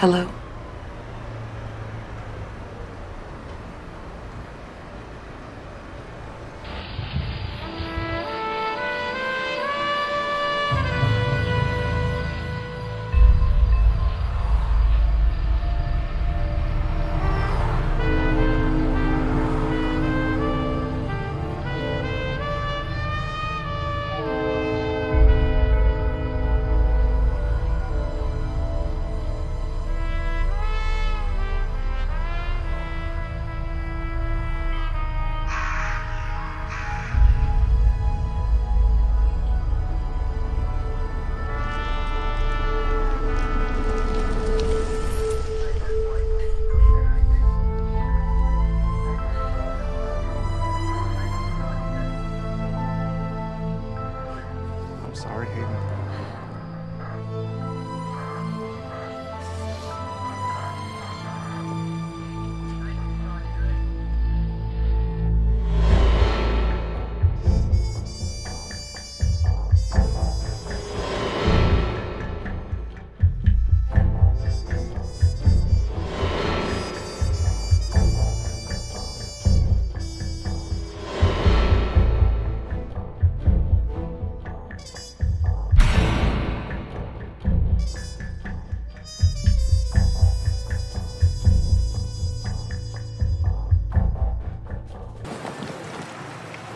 Hello? I'm sorry, Hayden.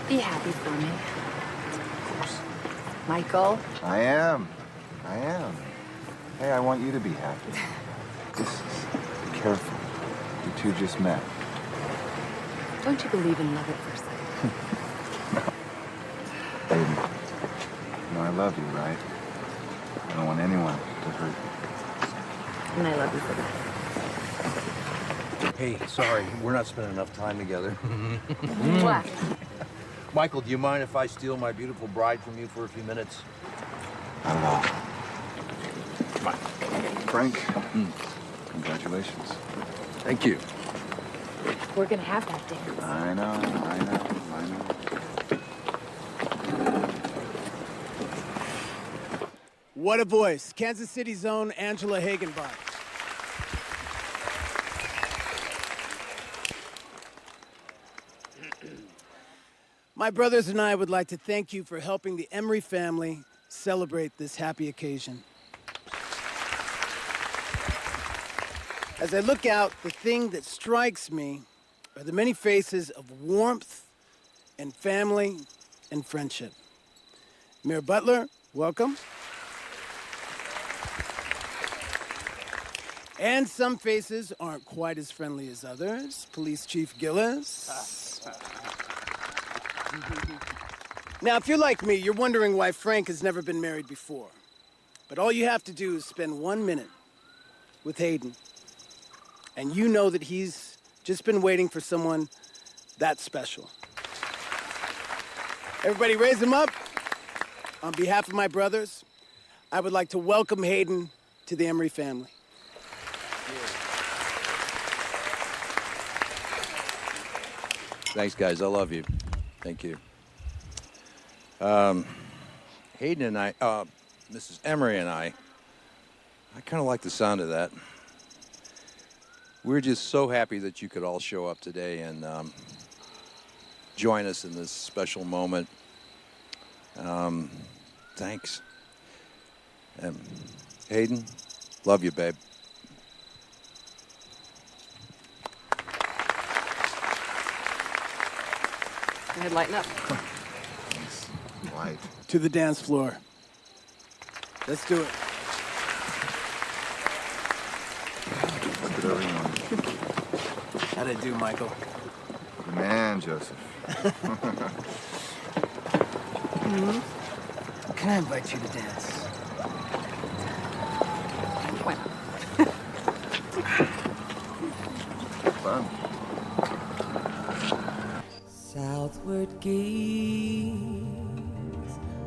Be happy for me. Of course. Michael? I am. Hey, I want you to be happy. Just be careful. You two just met. Don't you believe in love at first sight? Hayden, you know I love you, right? I don't want anyone to hurt you. And I love you for that. Hey, sorry, we're not spending enough time together. What? Michael, do you mind if I steal my beautiful bride from you for a few minutes? Not at all. Come on. Frank, congratulations. Thank you. We're gonna have that dance. I know. What a voice. Kansas City's own Angela Hagenbach. My brothers and I would like to thank you for helping the Emery family celebrate this happy occasion. As I look out, the thing that strikes me are the many faces of warmth and family and friendship. Mayor Butler, welcome. And some faces aren't quite as friendly as others. Police Chief Gillis. Now, if you're like me, you're wondering why Frank has never been married before. But all you have to do is spend 1 minute with Hayden, and you know that he's just been waiting for someone that special. Everybody raise him up. On behalf of my brothers, I would like to welcome Hayden to the Emery family. Thanks, guys. I love you. Thank you. Hayden and I, Mrs. Emery and I kind of like the sound of that. We're just so happy that you could all show up today and join us in this special moment. Thanks. Hayden, love you, babe. Go ahead, lighten up. Thanks. White. To the dance floor. Let's do it. Look at everyone. How'd I do, Michael? Good man, Joseph. Can I invite you to dance? Why not? Fun. Southward gaze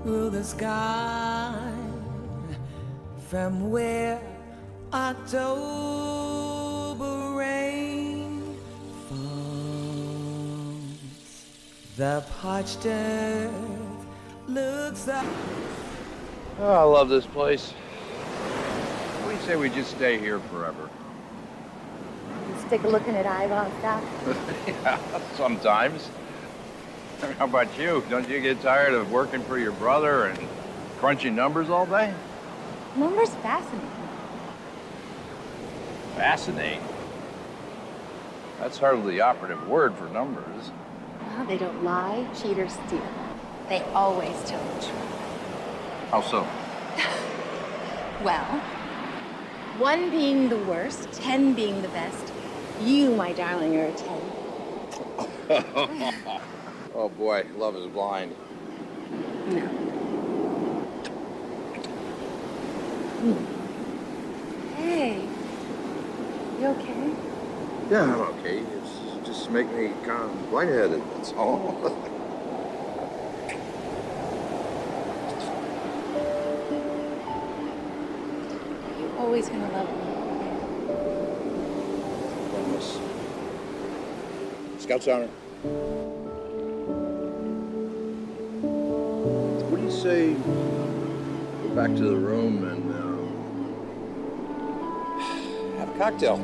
through the sky from where October rain falls. The parched earth looks up. Oh, I love this place. What do you say we just stay here forever? Stick a looking at eyeball stuff. Yeah, sometimes. How about you? Don't you get tired of working for your brother and crunching numbers all day? Numbers fascinate me. Fascinate? That's hardly the operative word for numbers. Well, they don't lie, cheat, or steal. They always tell the truth. How so? Well, 1 being the worst, 10 being the best. You, my darling, are a 10. Oh boy, love is blind. No. Hey, you okay? Yeah, I'm okay. It's just make me kind of lightheaded, that's all. You're always gonna love me. Promise. Scout's honor. What do you say go back to the room and have a cocktail?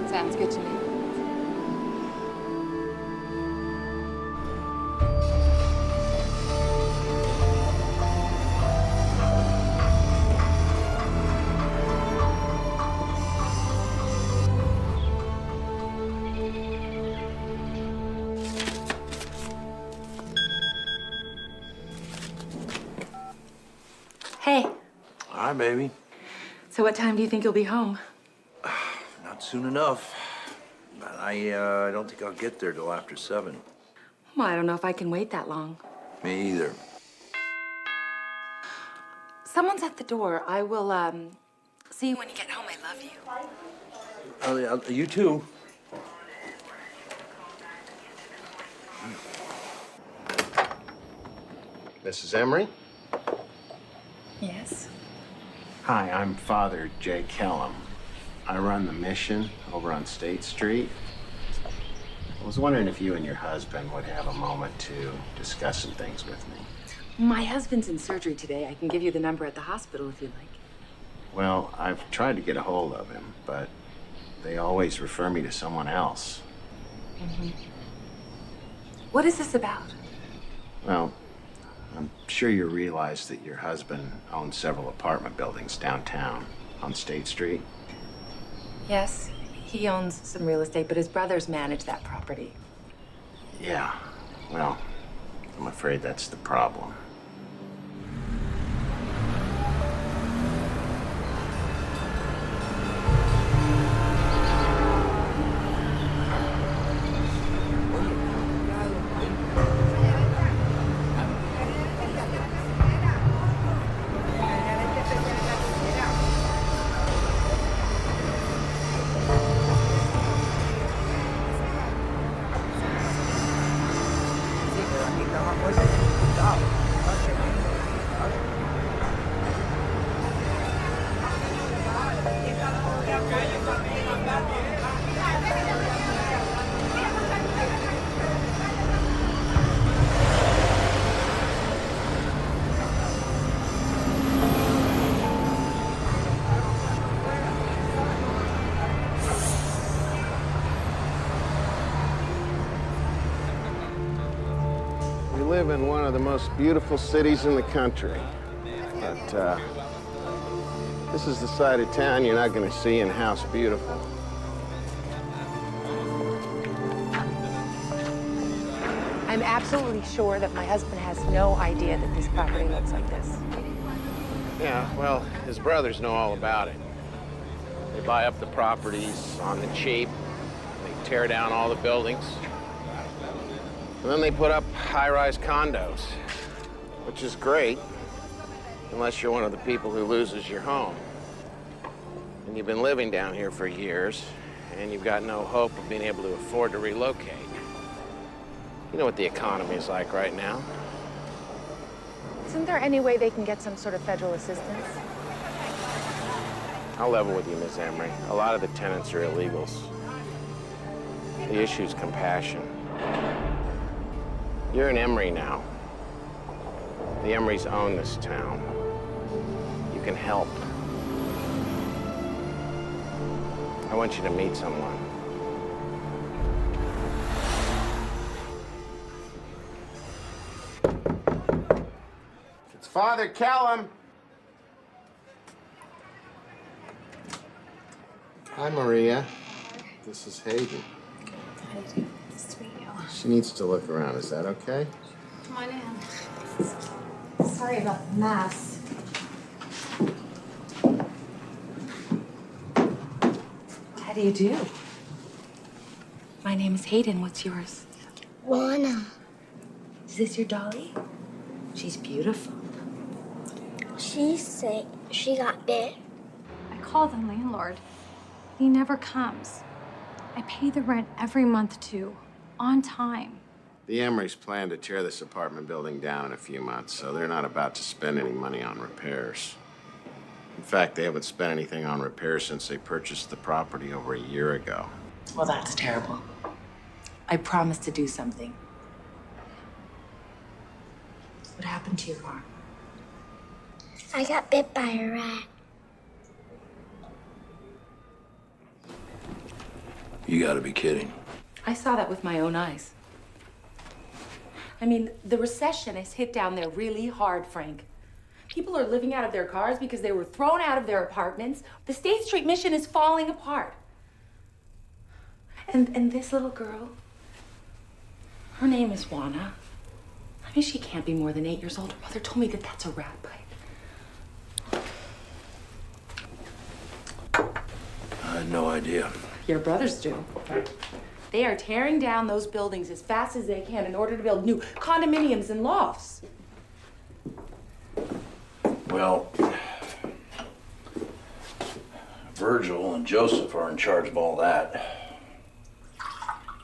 Sounds good to me. Hey, Hi, baby. so what time do you think you'll be home? Not soon enough. But I don't think I'll get there till after 7. Well, I don't know if I can wait that long. Me either. Someone's at the door. I will, see you when you get home. I love you. Oh, yeah, you too. Mrs. Emery? Yes? Hi, I'm Father Jay Kellum. I run the mission over on State Street. I was wondering if you and your husband would have a moment to discuss some things with me. My husband's in surgery today. I can give you the number at the hospital if you'd like. Well, I've tried to get a hold of him, but they always refer me to someone else. What is this about? Well, I'm sure you realize that your husband owns several apartment buildings downtown on State Street. Yes, he owns some real estate, but his brothers manage that property. Yeah, well, I'm afraid that's the problem. We live in one of the most beautiful cities in the country. But this is the side of town you're not going to see in House Beautiful. I'm absolutely sure that my husband has no idea that this property looks like this. Yeah, well, his brothers know all about it. They buy up the properties on the cheap. They tear down all the buildings. And then they put up high-rise condos, which is great, unless you're one of the people who loses your home. And you've been living down here for years, and you've got no hope of being able to afford to relocate. You know what the economy is like right now. Isn't there any way they can get some sort of federal assistance? I'll level with you, Miss Emery. A lot of the tenants are illegals. The issue's compassion. You're an Emery now. The Emerys own this town. You can help. I want you to meet someone. It's Father Kellum. Hi, Maria. This is Hayden. How do you do? Nice to meet you. She needs to look around. Is that okay? Come on in. Sorry about the mess. How do you do? My name is Hayden. What's yours? Juana. Is this your dolly? She's beautiful. She's sick. She got bit. I call the landlord. He never comes. I pay the rent every month, too, on time. The Emerys plan to tear this apartment building down in a few months, so they're not about to spend any money on repairs. In fact, they haven't spent anything on repairs since they purchased the property over a year ago. Well, that's terrible. I promised to do something. What happened to your arm? I got bit by a rat. You gotta be kidding. I saw that with my own eyes. I mean, the recession has hit down there really hard, Frank. People are living out of their cars because they were thrown out of their apartments. The State Street mission is falling apart. And this little girl, her name is Juana. I mean, she can't be more than 8 years old. Her mother told me that that's a rat bite. I had no idea. Your brothers do. They are tearing down those buildings as fast as they can in order to build new condominiums and lofts. Well, Virgil and Joseph are in charge of all that.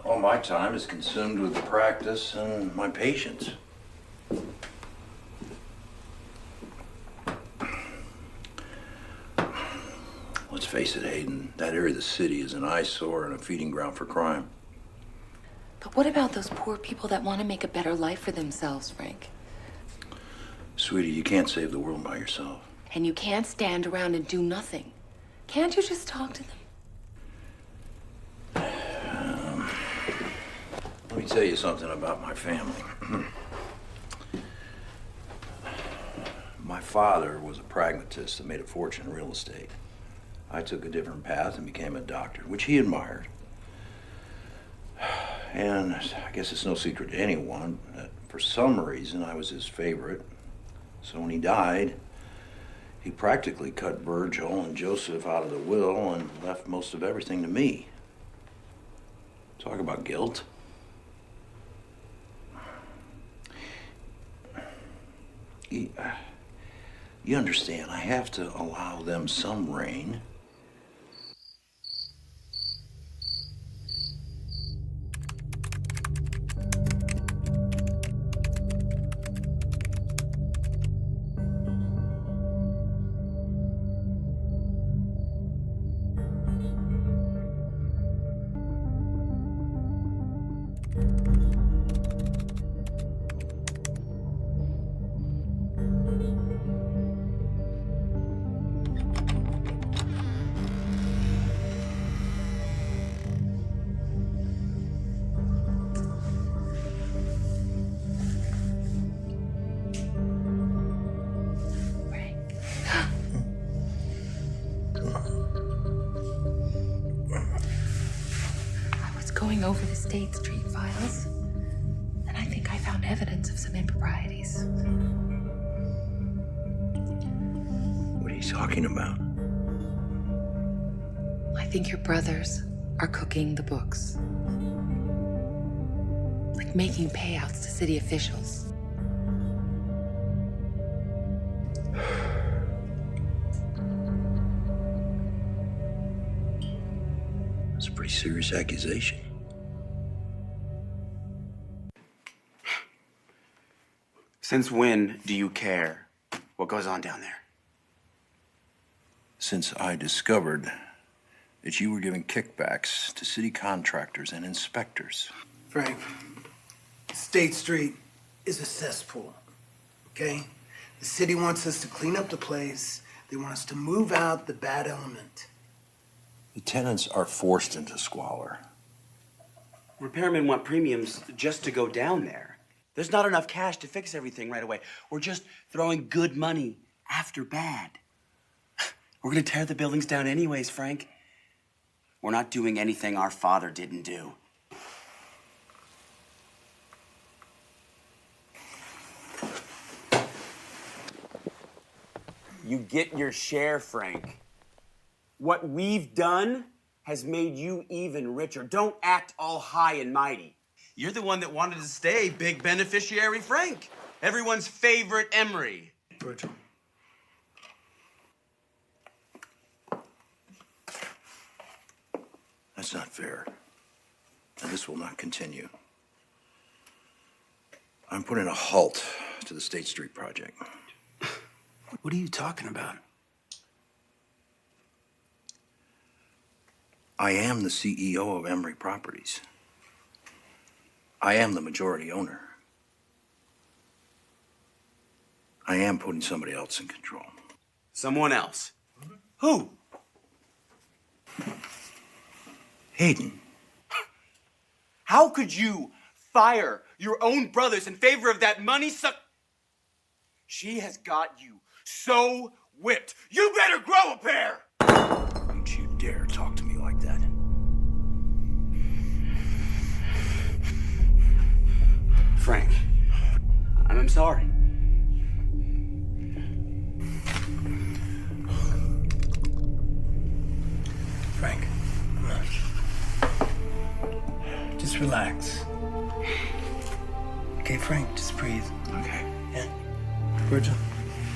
All my time is consumed with the practice and my patients. Let's face it, Hayden, that area of the city is an eyesore and a feeding ground for crime. But what about those poor people that want to make a better life for themselves, Frank? Sweetie, you can't save the world by yourself. And you can't stand around and do nothing. Can't you just talk to them? Let me tell you something about my family. My father was a pragmatist that made a fortune in real estate. I took a different path and became a doctor, which he admired. And I guess it's no secret to anyone that for some reason I was his favorite. So when he died, he practically cut Virgil and Joseph out of the will and left most of everything to me. Talk about guilt. You understand, I have to allow them some reign. Going over the State Street files, and I think I found evidence of some improprieties. What are you talking about? I think your brothers are cooking the books. Like making payouts to city officials. That's a pretty serious accusation. Since when do you care what goes on down there? Since I discovered that you were giving kickbacks to city contractors and inspectors. Frank, State Street is a cesspool, okay? The city wants us to clean up the place. They want us to move out the bad element. The tenants are forced into squalor. Repairmen want premiums just to go down there. There's not enough cash to fix everything right away. We're just throwing good money after bad. We're gonna tear the buildings down anyways, Frank. We're not doing anything our father didn't do. You get your share, Frank. What we've done has made you even richer. Don't act all high and mighty. You're the one that wanted to stay big beneficiary Frank. Everyone's favorite Emery. Virgil. That's not fair. And this will not continue. I'm putting a halt to the State Street project. What are you talking about? I am the CEO of Emery Properties. I am the majority owner. I am putting somebody else in control. Someone else. Who? Hayden. How could you fire your own brothers in favor of that money suck? She has got you so whipped. You better grow a pair! Don't you dare talk to me like that. Frank, I'm sorry. Frank, come on. Just relax. Okay, Frank, just breathe. Okay. Yeah. Virgil,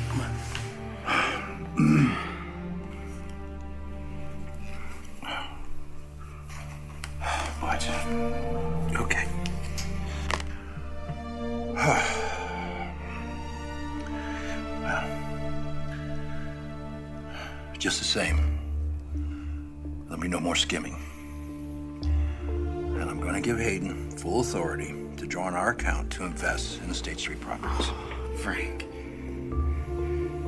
come on. What? Okay. Well, just the same, there'll be no more skimming. And I'm going to give Hayden full authority to draw on our account to invest in the State Street properties. Frank,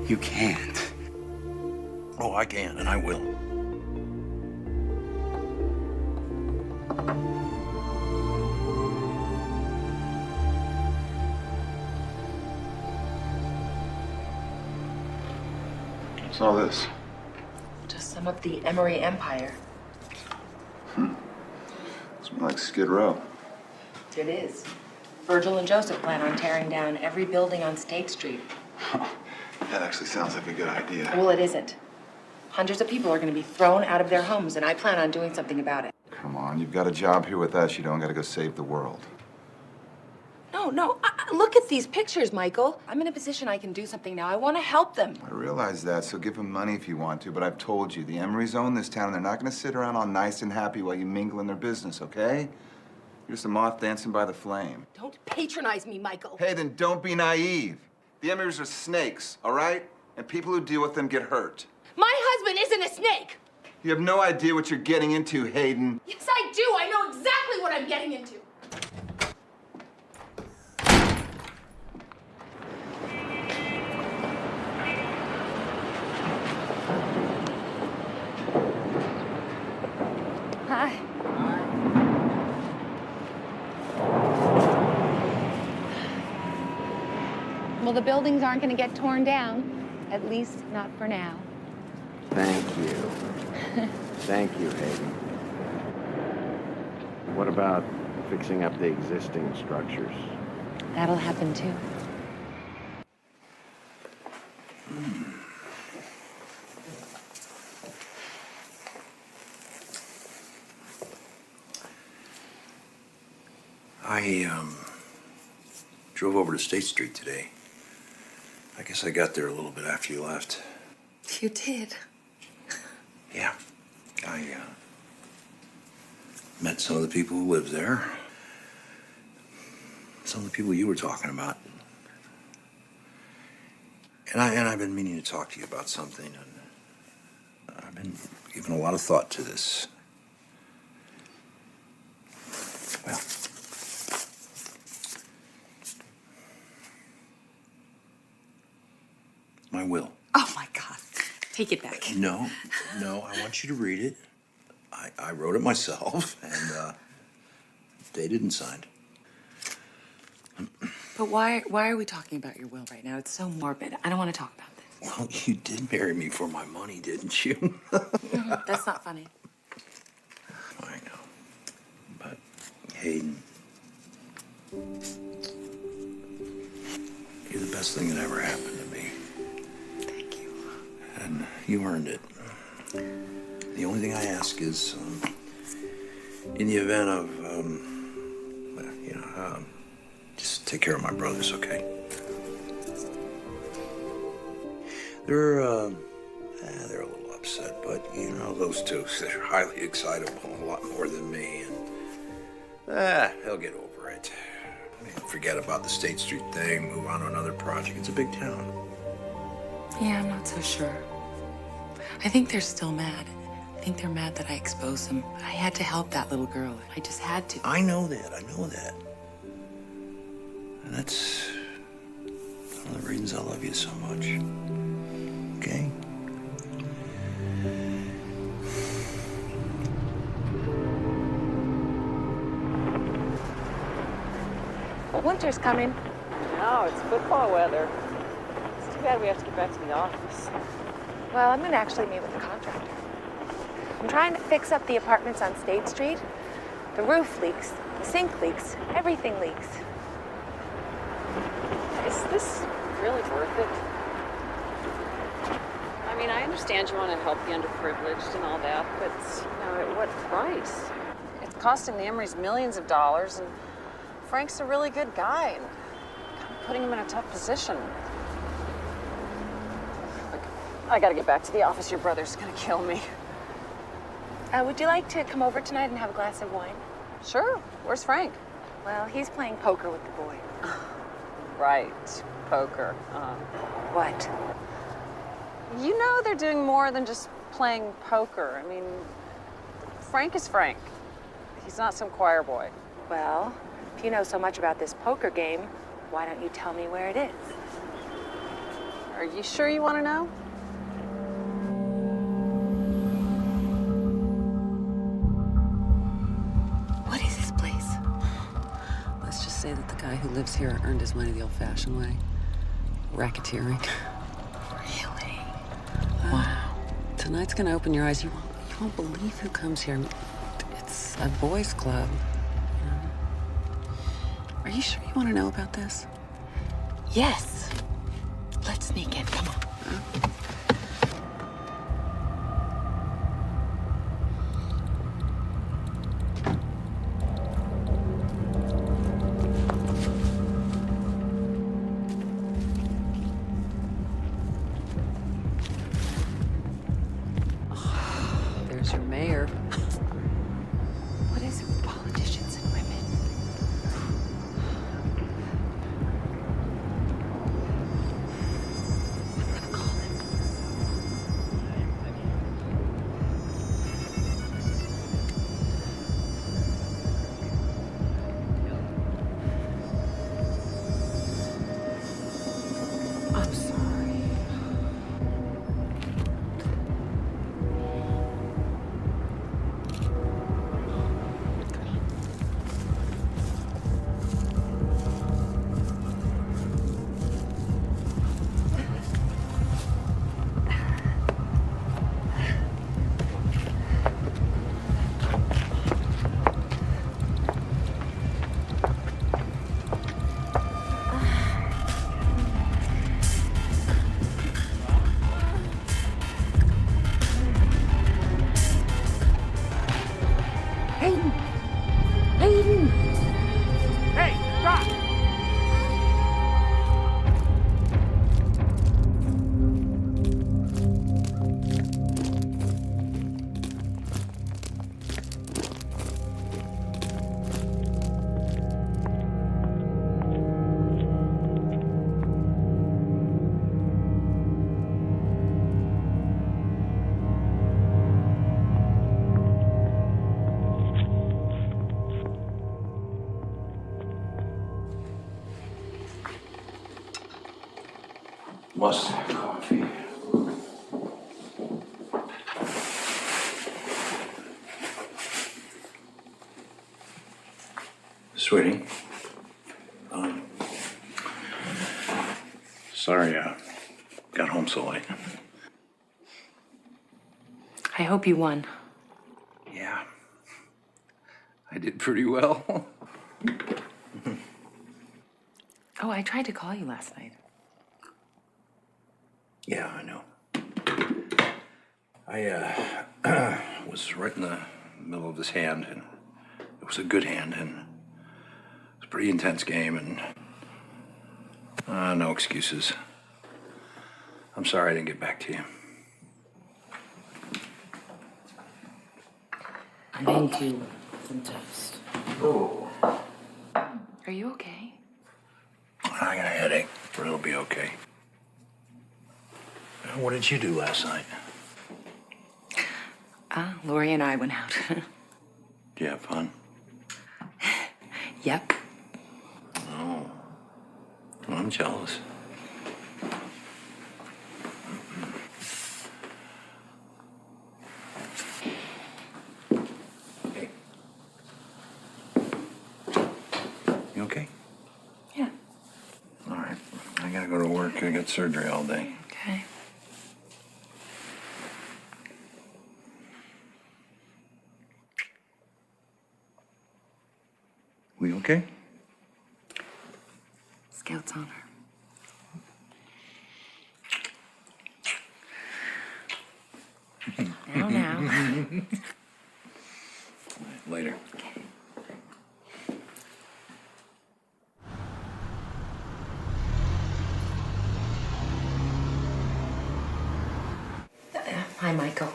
you can't. Oh, I can, and I will. What's all this? Just some of the Emery empire. It's more like Skid Row. It is. Virgil and Joseph plan on tearing down every building on State Street. That actually sounds like a good idea. Well, it isn't. Hundreds of people are going to be thrown out of their homes, and I plan on doing something about it. Come on, you've got a job here with us. You don't got to go save the world. No. Look at these pictures, Michael. I'm in a position I can do something now. I want to help them. I realize that, so give them money if you want to, but I've told you, the Emerys own this town, and they're not going to sit around all nice and happy while you mingle in their business, okay? You're just a moth dancing by the flame. Don't patronize me, Michael. Hey, then don't be naive. The Emerys are snakes, all right? And people who deal with them get hurt. My husband isn't a snake. You have no idea what you're getting into, Hayden. Yes, I do. I know exactly what I'm getting into. Hi. Well, the buildings aren't going to get torn down, at least not for now. Thank you. Thank you, Hayden. What about fixing up the existing structures? That'll happen too. I drove over to State Street today. I guess I got there a little bit after you left. You did. Yeah. I met some of the people who live there. Some of the people you were talking about. And I've been meaning to talk to you about something, and I've been giving a lot of thought to this. Well, my will. Oh, my God. Take it back. No, I want you to read it. I wrote it myself, and dated and signed. But why are we talking about your will right now? It's so morbid. I don't want to talk about this. Well, you did marry me for my money, didn't you? That's not funny. I know. But, Hayden, you're the best thing that ever happened to me. Thank you. And you earned it. The only thing I ask is, in the event of, just take care of my brothers, okay? They're a little upset, but you know those two, they're highly excitable, a lot more than me, and they'll get over it. I mean, forget about the State Street thing, move on to another project. It's a big town. Yeah, I'm not so sure. I think they're still mad. I think they're mad that I exposed them. I had to help that little girl. I just had to. I know that. And that's one of the reasons I love you so much. Okay? Winter's coming. No, it's football weather. It's too bad we have to get back to the office. Well, I'm gonna actually meet with the contractor. I'm trying to fix up the apartments on State Street. The roof leaks, the sink leaks, everything leaks. Is this really worth it? I mean, I understand you want to help the underprivileged and all that, but, at what price? It's costing the Emorys millions of dollars, and Frank's a really good guy, and I'm putting him in a tough position. Look, I gotta get back to the office. Your brother's gonna kill me. Would you like to come over tonight and have a glass of wine? Sure. Where's Frank? Well, he's playing poker with the boy. Right. Poker. What? You know they're doing more than just playing poker. I mean, Frank is Frank. He's not some choir boy. Well, if you know so much about this poker game, why don't you tell me where it is? Are you sure you want to know? What is this place? Let's just say that the guy who lives here earned his money the old-fashioned way. Racketeering. Really? Wow. Tonight's gonna open your eyes. You won't believe who comes here. I mean, it's a boys' club. Are you sure you want to know about this? Yes. Let's sneak in. Come on. There's your mayor. What is it with politicians and women? I'm gonna call him. I'm sorry. Hayden! Hayden! Hey, stop! Must have coffee. Sweetie. Sorry I got home so late. I hope you won. Yeah. I did pretty well. Oh, I tried to call you last night. Yeah, I know. I was right in the middle of this hand, and it was a good hand, and it was a pretty intense game, and no excuses. I'm sorry I didn't get back to you. I made you some toast. Oh. Are you okay? I got a headache, but it'll be okay. What did you do last night? Lori and I went out. Did you have fun? Yep. Oh. Well, I'm jealous. Hey. You okay? Yeah. All right. I gotta go to work. I got surgery all day. Okay. We okay? Scout's honor. Now. Later. Hi, Michael.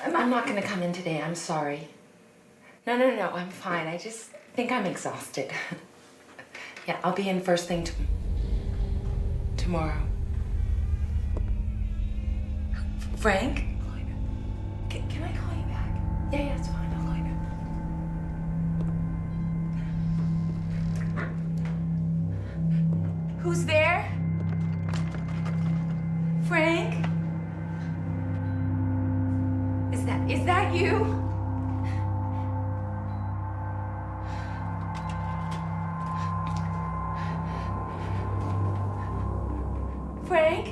I'm not gonna come in today. I'm sorry. No, I'm fine. I just think I'm exhausted. Yeah, I'll be in first thing tomorrow. Frank? Can I call you back? Yeah, it's fine. I'll call you back. Who's there? Frank? Is that you? Frank?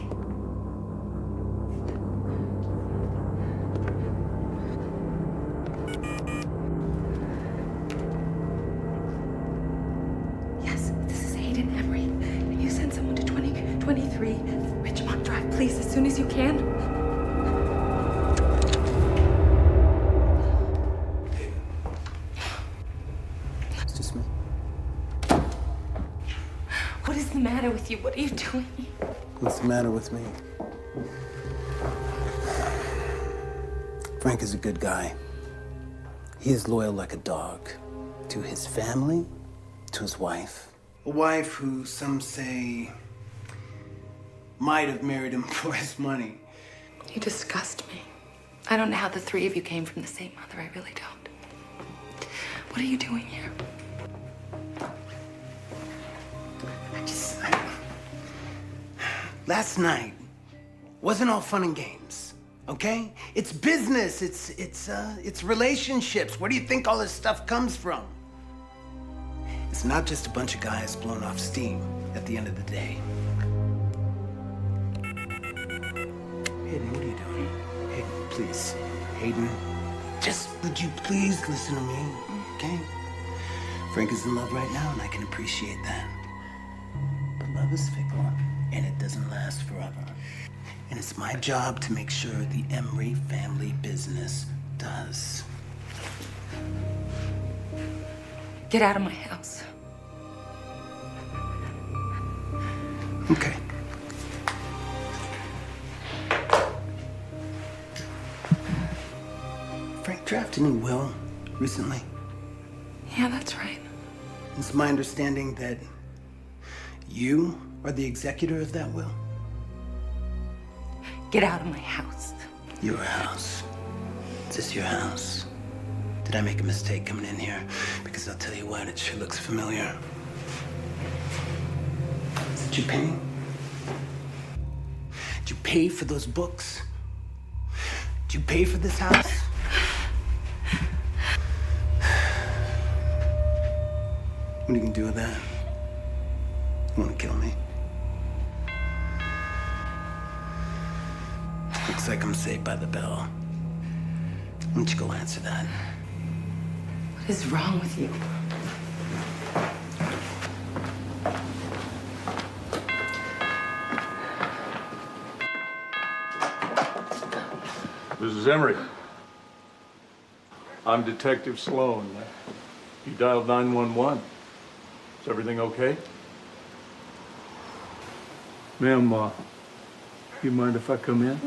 Yes, this is Hayden Emery. Can you send someone to 2023 Richmond Drive, please, as soon as you can? It's just me. What is the matter with you? What are you doing? What's the matter with me? Frank is a good guy. He is loyal like a dog to his family, to his wife. A wife who some say might have married him for his money. You disgust me. I don't know how the three of you came from the same mother. I really don't. What are you doing here? Last night wasn't all fun and games, okay? It's business, it's relationships. Where do you think all this stuff comes from? It's not just a bunch of guys blowing off steam at the end of the day. Hayden, what are you doing? Hayden, please. Hayden, just would you please listen to me, okay? Frank is in love right now, and I can appreciate that. But love is fickle, and it doesn't last forever. And it's my job to make sure the Emery family business does. Get out of my house. Okay. Frank drafted a will recently. Yeah, that's right. It's my understanding that you are the executor of that will. Get out of my house. Your house. Is this your house? Did I make a mistake coming in here? Because I'll tell you what, it sure looks familiar. Did you pay? Did you pay for those books? Did you pay for this house? What are you gonna do with that? You wanna kill me? Looks like I'm saved by the bell. Why don't you go answer that? What is wrong with you? Mrs. Emery, I'm Detective Sloan. You dialed 911. Is everything okay? Ma'am, you mind if I come in?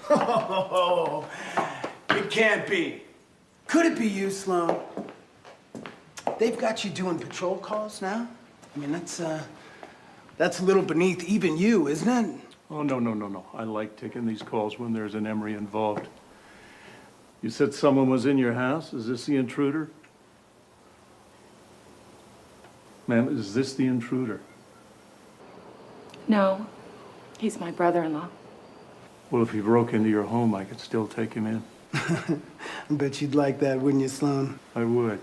Oh, it can't be. Could it be you, Sloan? They've got you doing patrol calls now? I mean, that's a little beneath even you, isn't it? Oh, no. I like taking these calls when there's an Emery involved. You said someone was in your house? Is this the intruder? Ma'am, is this the intruder? No, he's my brother-in-law. Well, if he broke into your home, I could still take him in. I bet you'd like that, wouldn't you, Sloan? I would.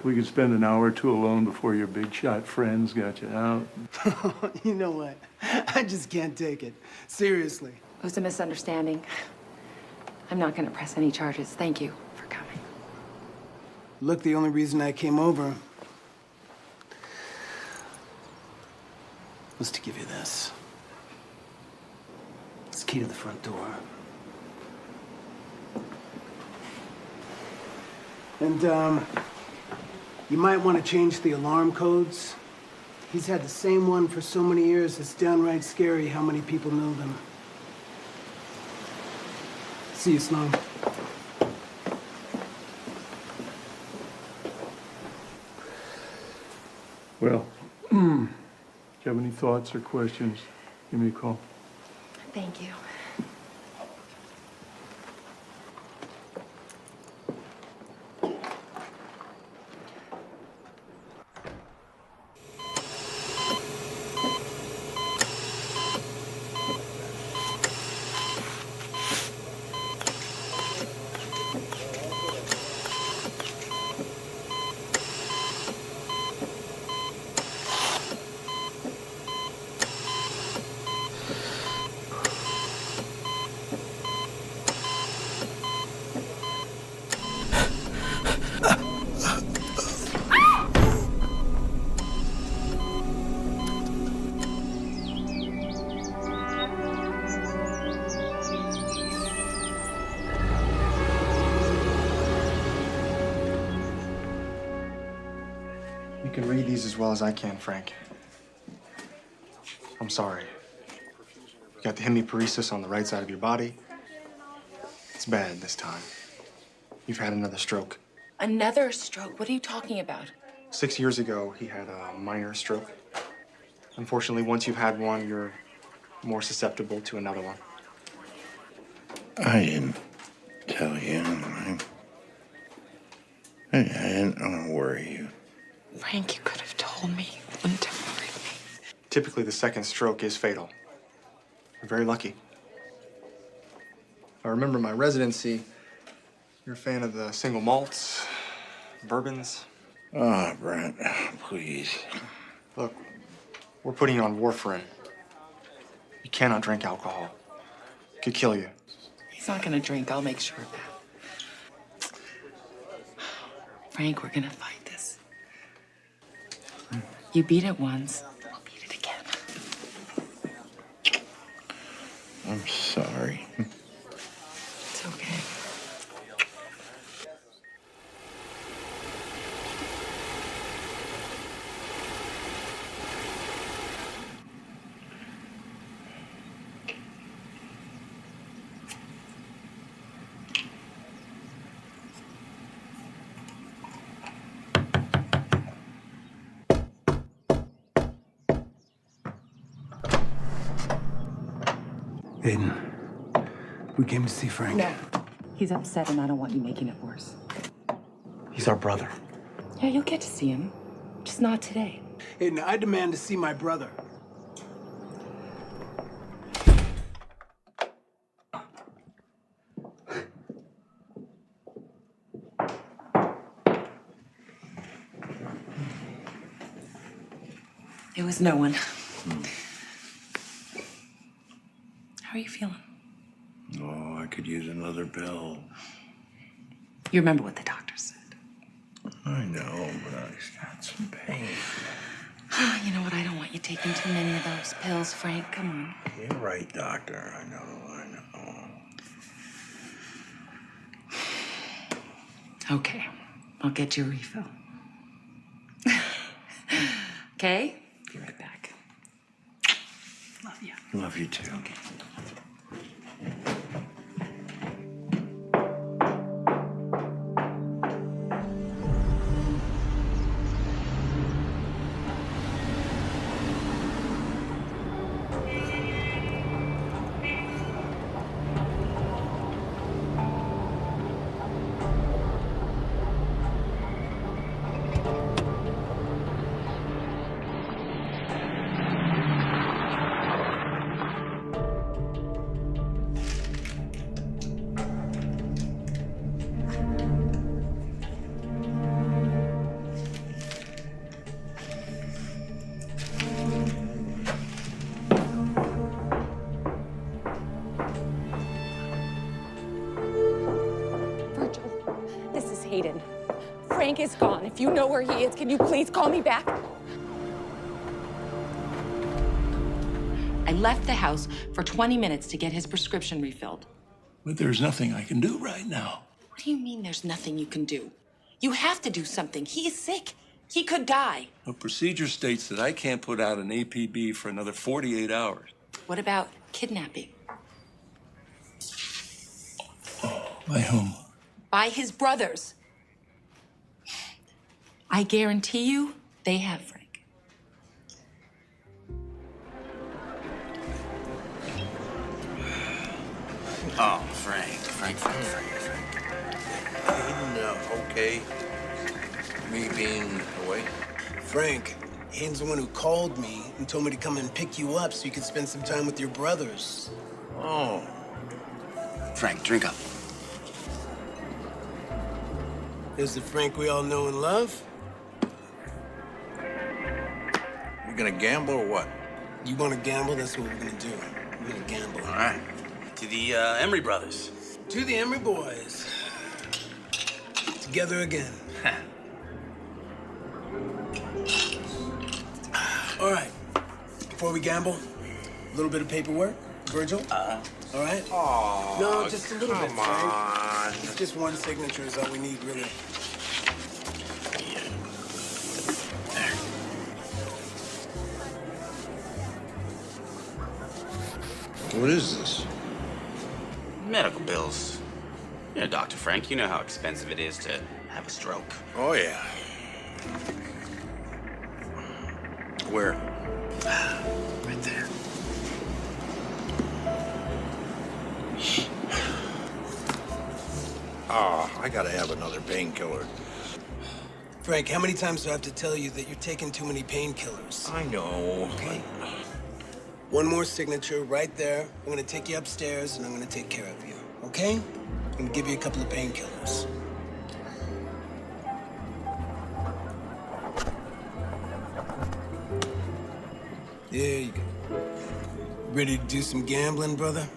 We could spend an hour or two alone before your big shot friends got you out. You know what? I just can't take it. Seriously. It was a misunderstanding. I'm not gonna press any charges. Thank you for coming. Look, the only reason I came over was to give you this. It's the key to the front door. And, you might want to change the alarm codes. He's had the same one for so many years, it's downright scary how many people know them. See you, Sloan. Well, do you have any thoughts or questions? Give me a call. Thank you. You can read these as well as I can, Frank. I'm sorry. You got the hemiparesis on the right side of your body. It's bad this time. You've had another stroke. Another stroke? What are you talking about? 6 years ago, he had a minor stroke. Unfortunately, once you've had one, you're more susceptible to another one. I didn't tell you. I didn't want to worry you. Frank, you could have told me. You wouldn't have worried me. Typically, the second stroke is fatal. You're very lucky. I remember my residency. You're a fan of the single malts, bourbons. Oh, Brent, please. Look, we're putting you on warfarin. You cannot drink alcohol. It could kill you. He's not gonna drink. I'll make sure of that. Frank, we're gonna fight this. You beat it once, we'll beat it again. I'm sorry. It's okay. Aiden, we came to see Frank. No. He's upset and I don't want you making it worse. He's our brother. Yeah, you'll get to see him. Just not today. Aiden, I demand to see my brother. It was no one. How are you feeling? Oh, I could use another pill. You remember what the doctor said? I know, but I got some pain. You know what? I don't want you taking too many of those pills, Frank. Come on. You're right, doctor. I know. Okay. I'll get you a refill. Okay? Be right back. Love you. Love you too. Okay. This is Hayden. Frank is gone. If you know where he is, can you please call me back? I left the house for 20 minutes to get his prescription refilled. But there's nothing I can do right now. What do you mean there's nothing you can do? You have to do something. He is sick. He could die. The procedure states that I can't put out an APB for another 48 hours. What about kidnapping? By whom? By his brothers. I guarantee you they have Frank. Oh, Frank. Okay. Me being away. Frank, Hayden's the one who called me and told me to come and pick you up so you could spend some time with your brothers. Oh. Frank, drink up. There's the Frank we all know and love. You gonna gamble or what? You want to gamble? That's what we're gonna do. We're gonna gamble. All right. To the Emery brothers. To the Emery boys. Together again. All right. Before we gamble, a little bit of paperwork. Virgil? All right? Oh, no, just a little bit, come Frank. on. It's just one signature is all we need, really. What is this? Medical bills. You know, Dr. Frank, you know how expensive it is to have a stroke. Oh, yeah. Where? Right there. Oh, I gotta have another painkiller. Frank, how many times do I have to tell you that you're taking too many painkillers? I know. Okay. One more signature right there. I'm gonna take you upstairs and I'm gonna take care of you, okay? I'm gonna give you a couple of painkillers. There you go. Ready to do some gambling, brother?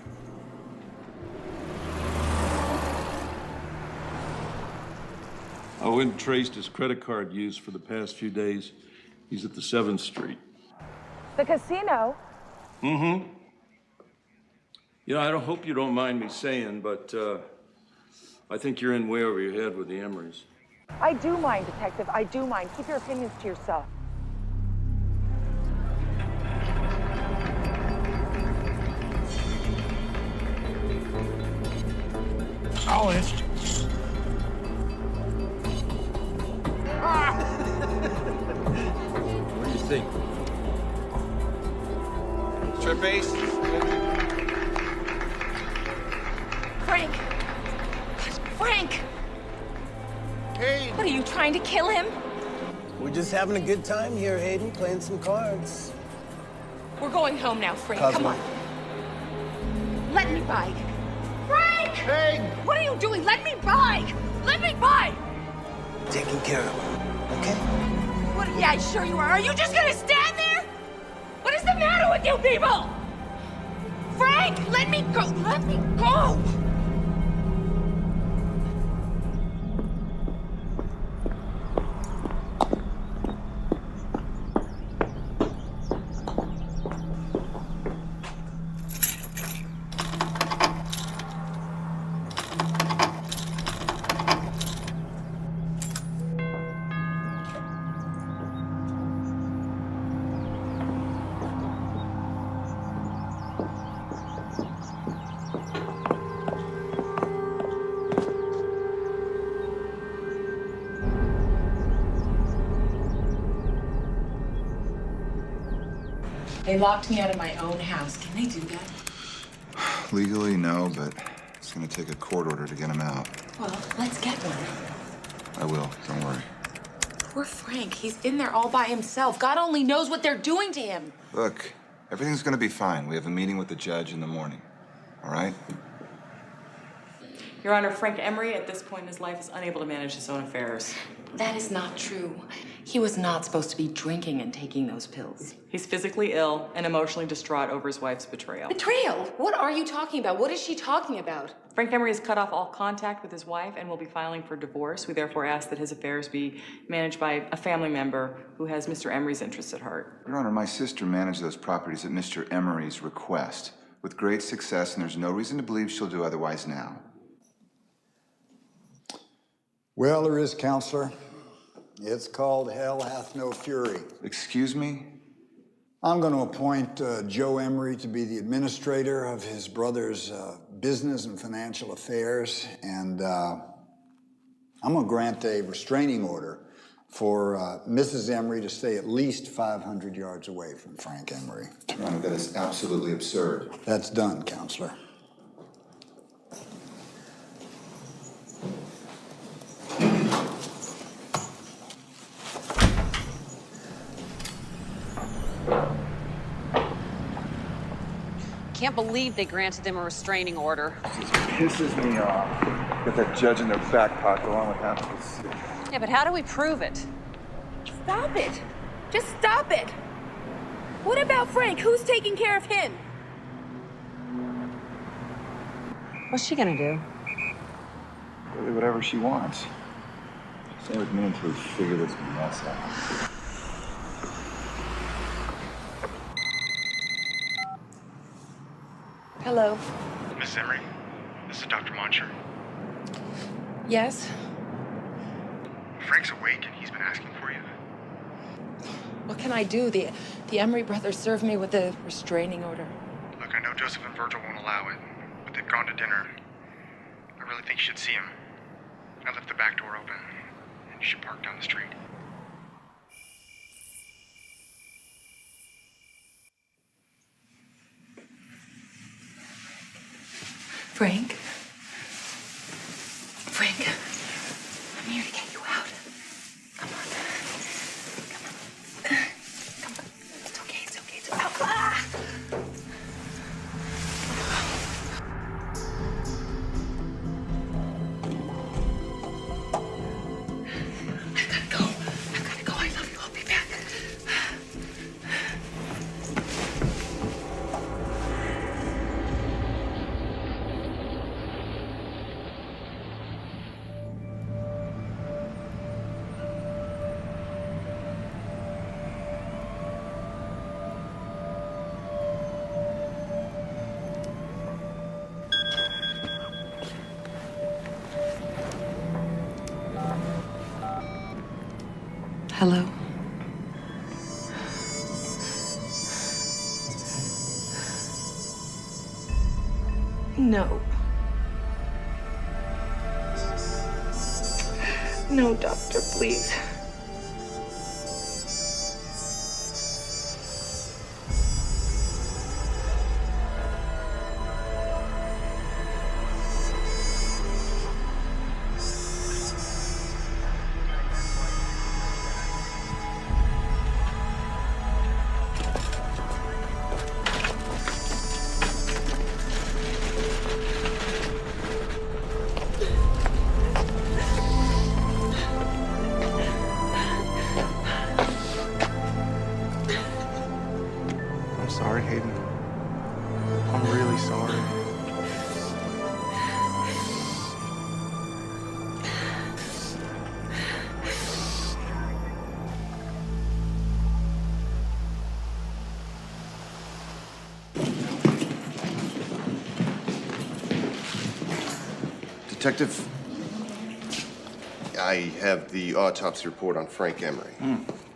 I went and traced his credit card use for the past few days. He's at the 7th Street. The casino? Mm-hmm. You know, I don't hope you don't mind me saying, but I think you're in way over your head with the Emerys. I do mind, Detective. I do mind. Keep your opinions to yourself. I'll answer. What do you think? Trip ace? Frank! Frank! Hey! What, are you trying to kill him? We're just having a good time here, Hayden, playing some cards. We're going home now, Frank. Cosmo. Come on. Let me by. Frank! Hey! What are you doing? Let me by! Let me by! Taking care of him, okay? What? Yeah, sure you are. Are you just gonna stand there? the matter with you people? Frank, let me go! Let me go! They locked me out of my own house. Can they do that? Legally, no, but it's gonna take a court order to get him out. Well, let's get one. I will, don't worry. Poor Frank. He's in there all by himself. God only knows what they're doing to him. Look, everything's gonna be fine. We have a meeting with the judge in the morning, all right? Your Honor, Frank Emery, at this point in his life, is unable to manage his own affairs. That is not true. He was not supposed to be drinking and taking those pills. He's physically ill and emotionally distraught over his wife's betrayal. Betrayal? What are you talking about? What is she talking about? Frank Emery has cut off all contact with his wife and will be filing for divorce. We therefore ask that his affairs be managed by a family member who has Mr. Emery's interests at heart. Your Honor, my sister managed those properties at Mr. Emery's request with great success, and there's no reason to believe she'll do otherwise now. Well, there is, Counselor. It's called Hell Hath No Fury. Excuse me? I'm going to appoint Joe Emery to be the administrator of his brother's business and financial affairs, and I'm going to grant a restraining order for Mrs. Emery to stay at least 500 yards away from Frank Emery. Your Honor, that is absolutely absurd. That's done, Counselor. Can't believe they granted them a restraining order. Pisses me off. Got that judge in their back pocket along with half of the city. Yeah, but how do we prove it? Stop it. Just stop it. What about Frank? Who's taking care of him? What's she gonna do? Really, whatever she wants. Stay with me until we figure this mess out. Hello. Miss Emery, this is Dr. Moncher. Yes? Frank's awake and he's been asking for you. What can I do? The Emery brothers served me with a restraining order. Look, I know Joseph and Virgil won't allow it, but they've gone to dinner. I really think you should see him. I left the back door open, and you should park down the street. Frank? Frank, I'm here to get you out. Come on. Come on. Come on. It's okay, it's okay, it's out. Ah! I've gotta go. I love you. I'll be back. Hello? No. No, doctor, please. Detective, I have the autopsy report on Frank Emery.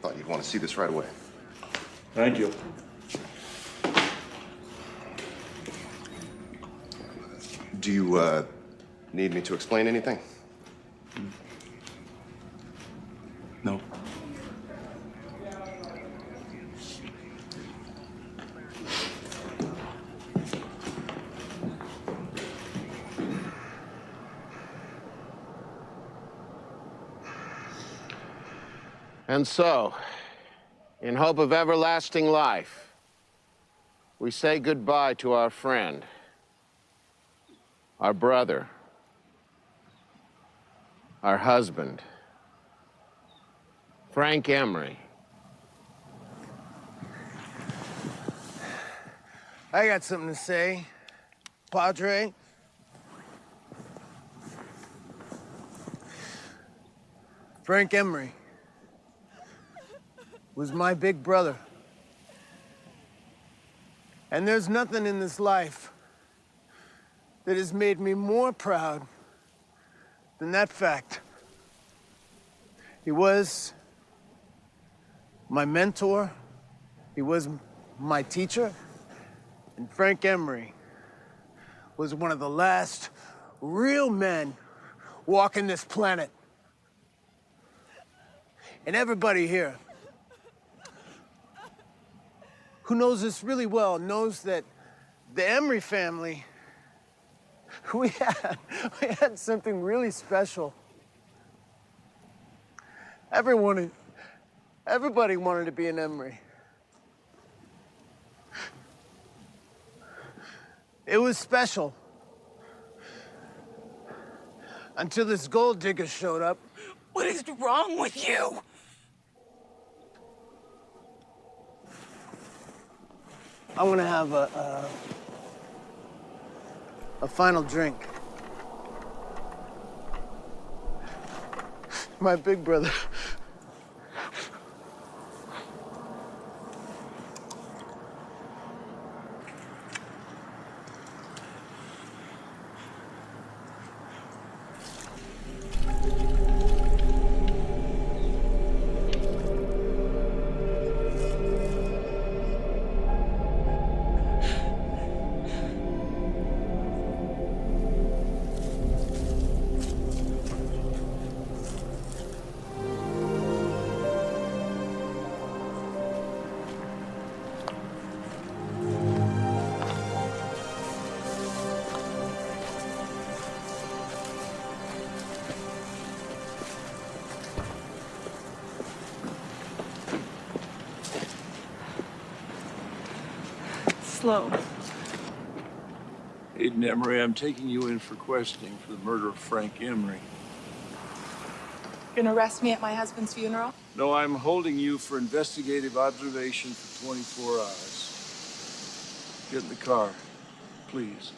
Thought you'd want to see this right away. Thank you. Do you need me to explain anything? No. And so, in hope of everlasting life, we say goodbye to our friend, our brother, our husband, Frank Emery. I got something to say, Padre. Frank Emery was my big brother. And there's nothing in this life that has made me more proud than that fact. He was my mentor, he was my teacher, and Frank Emery was one of the last real men walking this planet. And everybody here who knows this really well knows that the Emery family, we had something really special. Everybody wanted to be an Emery. It was special until this gold digger showed up. What is wrong with you? I want to have a final drink. My big brother. Slow. Hayden Emery, I'm taking you in for questioning for the murder of Frank Emery. You're gonna arrest me at my husband's funeral? No, I'm holding you for investigative observation for 24 hours. Get in the car, please.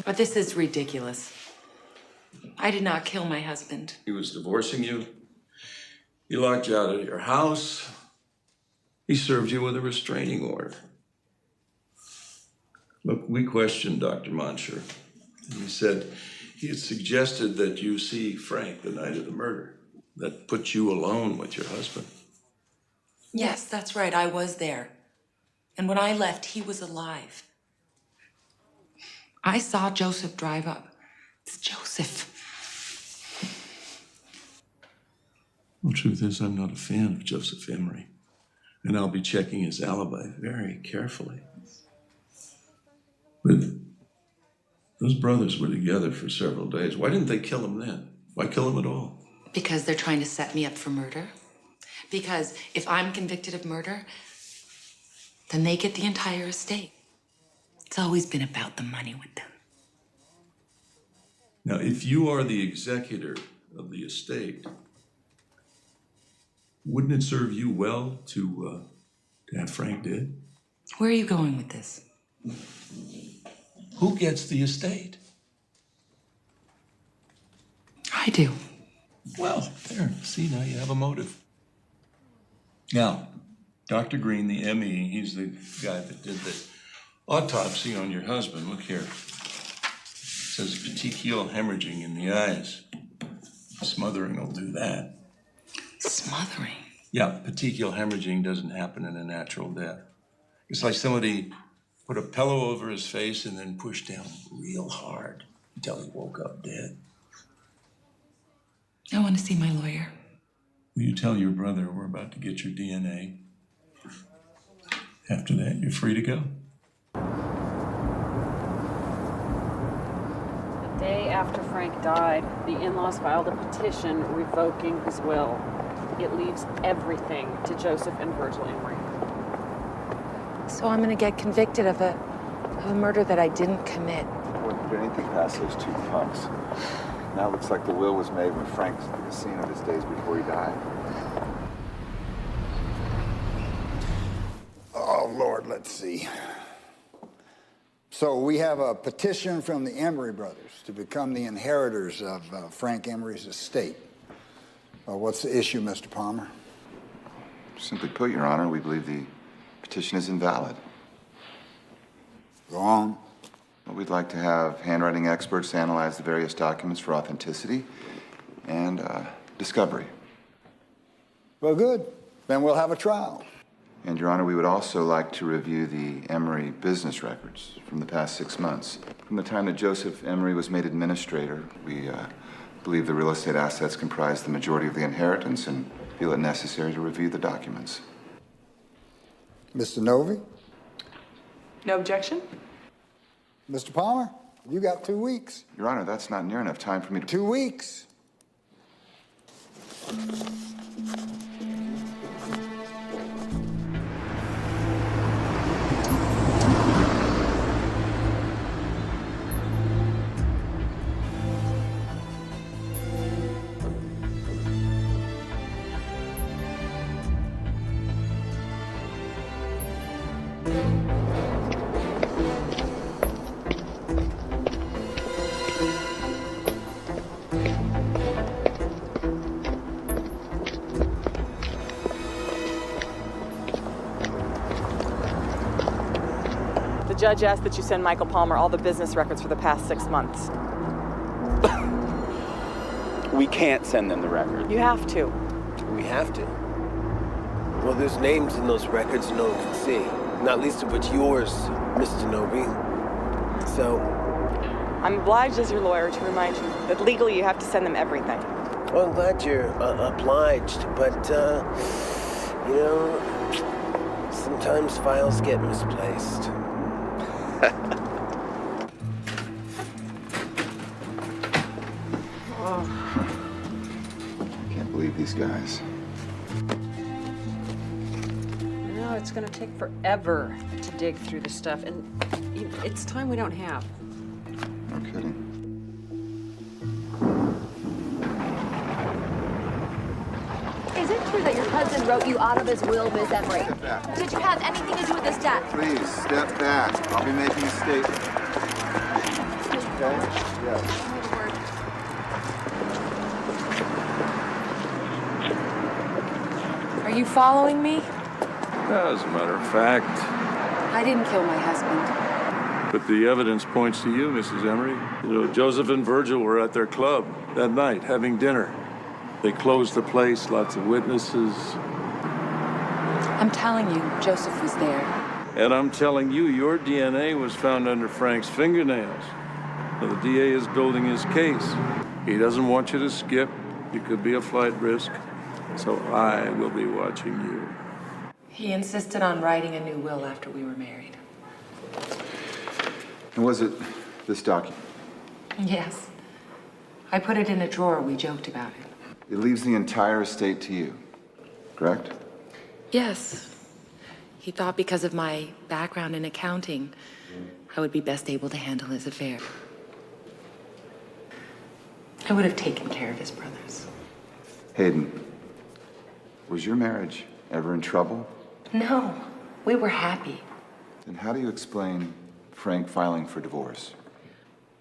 But this is ridiculous. I did not kill my husband. He was divorcing you. He locked you out of your house. He served you with a restraining order. Look, we questioned Dr. Monsher. He said he had suggested that you see Frank the night of the murder. That put you alone with your husband. Yes, that's right. I was there. And when I left, he was alive. I saw Joseph drive up. It's Joseph. The truth is, I'm not a fan of Joseph Emery. And I'll be checking his alibi very carefully. But those brothers were together for several days. Why didn't they kill him then? Why kill him at all? Because they're trying to set me up for murder. Because if I'm convicted of murder, then they get the entire estate. It's always been about the money with them. Now, if you are the executor of the estate, wouldn't it serve you well to have Frank dead? Where are you going with this? Who gets the estate? I do. Well, there. See, now you have a motive. Now, Dr. Green, the ME, he's the guy that did the autopsy on your husband. Look here. It says petechial hemorrhaging in the eyes. Smothering will do that. Smothering? Yeah, petechial hemorrhaging doesn't happen in a natural death. It's like somebody put a pillow over his face and then pushed down real hard until he woke up dead. I want to see my lawyer. Will you tell your brother we're about to get your DNA? After that, you're free to go. The day after Frank died, the in-laws filed a petition revoking his will. It leaves everything to Joseph and Virgil Emery. So I'm gonna get convicted of a murder that I didn't commit. Wouldn't put anything past those two punks. Now it looks like the will was made when Frank's at the scene of his days before he died. Oh, Lord, let's see. So we have a petition from the Emery brothers to become the inheritors of Frank Emery's estate. What's the issue, Mr. Palmer? Simply put, Your Honor, we believe the petition is invalid. Go on. Well, we'd like to have handwriting experts analyze the various documents for authenticity and discovery. Well, good. Then we'll have a trial. And, Your Honor, we would also like to review the Emery business records from the past 6 months. From the time that Joseph Emery was made administrator, we believe the real estate assets comprise the majority of the inheritance and feel it necessary to review the documents. Mr. Novi? No objection? Mr. Palmer, you got 2 weeks. Your Honor, that's not near enough time for me to... 2 weeks. The judge asked that you send Michael Palmer all the business records for the past 6 months. We can't send them the record. You have to. We have to. Well, there's names in those records no one can see. Not least of which yours, Mr. Novi. So... I'm obliged as your lawyer to remind you that legally you have to send them everything. Well, I'm glad you're obliged, but, you know, sometimes files get misplaced. I can't believe these guys. No, it's gonna take forever to dig through the stuff, and it's time we don't have. No kidding. Is it true that your husband wrote you out of his will, Miss Emery? Did you have anything to do with this death? Please, step back. I'll be making a statement. Okay? Yes. Are you following me? As a matter of fact. I didn't kill my husband. But the evidence points to you, Mrs. Emery. You know, Joseph and Virgil were at their club that night having dinner. They closed the place, lots of witnesses. I'm telling you, Joseph was there. And I'm telling you, your DNA was found under Frank's fingernails. Now, the DA is building his case. He doesn't want you to skip. You could be a flight risk. So I will be watching you. He insisted on writing a new will after we were married. And was it this document? Yes. I put it in a drawer. We joked about it. It leaves the entire estate to you, correct? Yes. He thought because of my background in accounting, I would be best able to handle his affair. I would have taken care of his brothers. Hayden, was your marriage ever in trouble? No, we were happy. Then how do you explain Frank filing for divorce?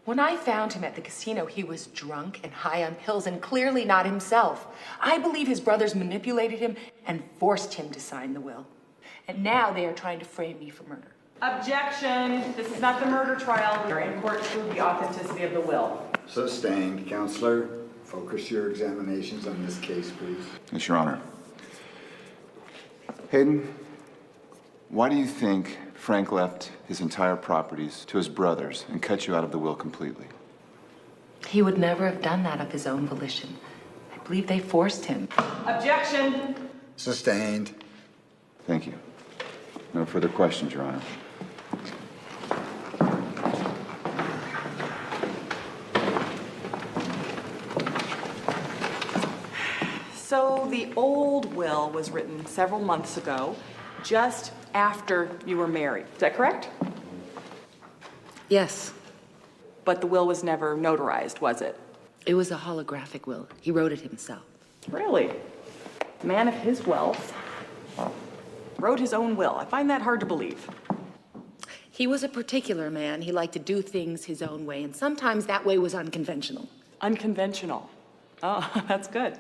When I found him at the casino, he was drunk and high on pills and clearly not himself. I believe his brothers manipulated him and forced him to sign the will. And now they are trying to frame me for murder. Objection. This is not the murder trial. We are in court to prove the authenticity of the will. Sustained. Counselor, focus your examinations on this case, please. Yes, Your Honor. Hayden, why do you think Frank left his entire properties to his brothers and cut you out of the will completely? He would never have done that of his own volition. I believe they forced him. Objection. Sustained. Thank you. No further questions, Your Honor. So the old will was written several months ago, just after you were married. Is that correct? Yes. But the will was never notarized, was it? It was a holographic will. He wrote it himself. Really? A man of his wealth wrote his own will. I find that hard to believe. He was a particular man. He liked to do things his own way, and sometimes that way was unconventional. Unconventional. Oh, that's good.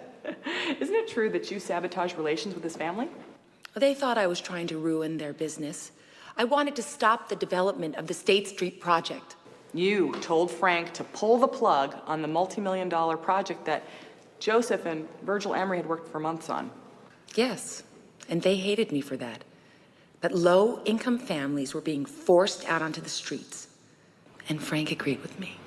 Isn't it true that you sabotaged relations with his family? They thought I was trying to ruin their business. I wanted to stop the development of the State Street project. You told Frank to pull the plug on the multi-million-dollar project that Joseph and Virgil Emery had worked for months on. Yes, and they hated me for that. But low-income families were being forced out onto the streets. And Frank agreed with me.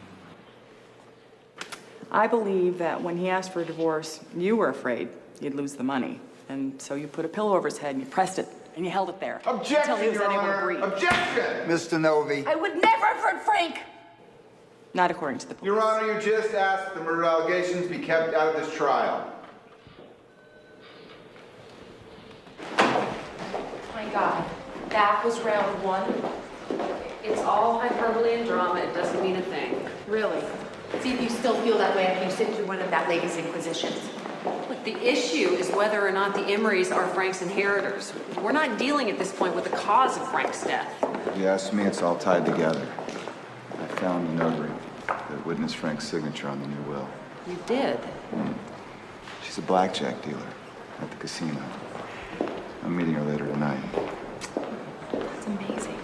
I believe that when he asked for a divorce, you were afraid you'd lose the money. And so you put a pillow over his head and you pressed it and you held it there. Objection, until he was Your unable to Honor. breathe. Objection! Mr. Novi. I would never have hurt Frank! Not according to the police. Your Honor, you just asked that the murder allegations be kept out of this trial. My God, that was round one. It's all hyperbole and drama. It doesn't mean a thing. Really? See if you still feel that way after you sit through one of that lady's inquisitions. Look, the issue is whether or not the Emerys are Frank's inheritors. We're not dealing at this point with the cause of Frank's death. If you ask me, it's all tied together. I found the notary that witnessed Frank's signature on the new will. You did? She's a blackjack dealer at the casino. I'm meeting her later tonight. That's amazing.